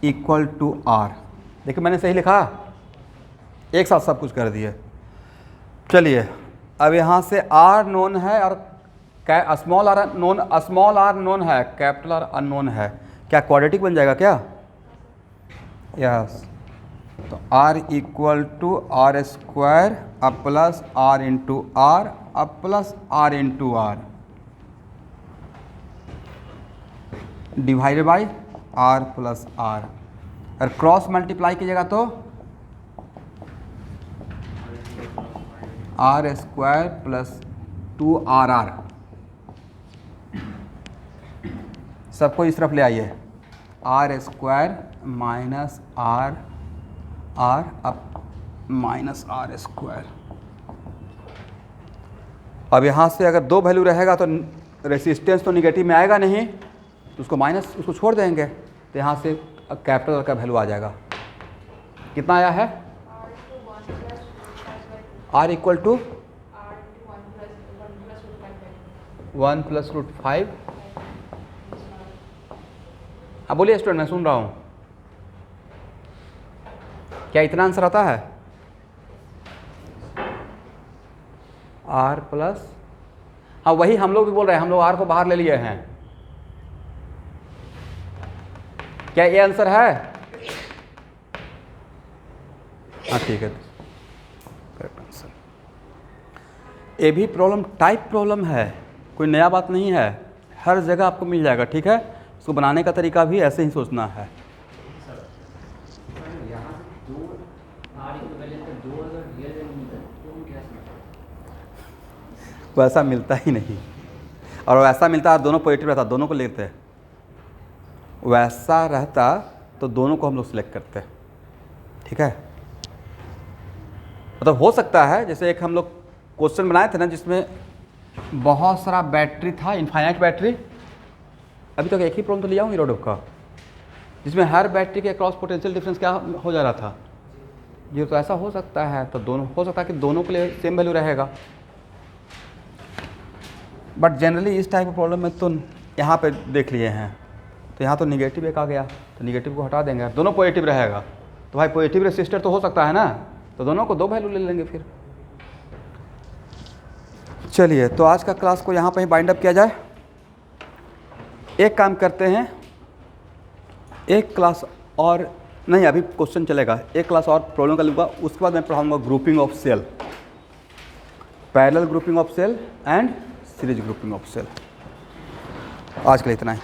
equal to R. देखिए मैंने सही लिखा, एक साथ सब कुछ कर दिए। चलिए, अब यहाँ से आर नोन है और स्मॉल आर नोन है, कैपिटल आर अननोन है। क्या क्वाड्रेटिक बन जाएगा क्या? यस। तो R equal to R square अब प्लस आर इंटू आर अब plus R into R divided by R plus R, और क्रॉस मल्टीप्लाई कीजिएगा तो आर स्क्वायर प्लस 2RR। सबको इस तरफ ले आइए, R square minus R R अब माइनस आर स्क्वायर। अब यहाँ से अगर दो वैल्यू रहेगा तो रेसिस्टेंस तो निगेटिव में आएगा नहीं, तो उसको माइनस, उसको छोड़ देंगे, तो यहाँ से कैपिटल का वैल्यू आ जाएगा। कितना आया है? R equal to 1 + √5। हाँ बोलिए स्टूडेंट, मैं सुन रहा हूँ। क्या इतना आंसर आता है? आर प्लस, हाँ वही हम लोग भी बोल रहे हैं, हम लोग आर को बाहर ले लिए हैं। क्या ये आंसर है? हाँ ठीक है, करेक्ट आंसर। ये भी प्रॉब्लम टाइप प्रॉब्लम है, कोई नया बात नहीं है, हर जगह आपको मिल जाएगा, ठीक है। इसको बनाने का तरीका भी ऐसे ही सोचना है। वैसा मिलता ही नहीं, और वैसा मिलता है दोनों पॉजिटिव रहता, दोनों को लेते हैं। वैसा रहता तो दोनों को हम लोग सिलेक्ट करते हैं, ठीक है। मतलब हो सकता है जैसे एक हम लोग क्वेश्चन बनाए थे ना जिसमें बहुत सारा बैटरी था, इनफाइनाइट बैटरी, अभी तक एक ही प्रॉब्लम तो लिया हूँ हीरोडोप का, जिसमें हर बैटरी के क्रॉस पोटेंशियल डिफरेंस क्या हो जा रहा था, ये तो ऐसा हो सकता है। तो दोनों हो सकता है कि दोनों के लिए सेम वैल्यू रहेगा, बट जनरली इस टाइप का प्रॉब्लम में तो यहाँ पे देख लिए हैं, तो यहाँ तो निगेटिव एक आ गया, तो निगेटिव को हटा देंगे, दोनों पॉजिटिव रहेगा। तो भाई पॉजिटिव रेसिस्टर तो हो सकता है ना, तो दोनों को 2 वैल्यू ले लेंगे फिर। चलिए, तो आज का क्लास को यहाँ पे ही बाइंड अप किया जाए। एक काम करते हैं, एक क्लास और नहीं, अभी क्वेश्चन चलेगा, एक क्लास और प्रॉब्लम कर लूँगा, उसके बाद मैं पढ़ाऊँगा grouping of cell, parallel grouping of cell and series grouping of cell. आज के लिए इतना ही।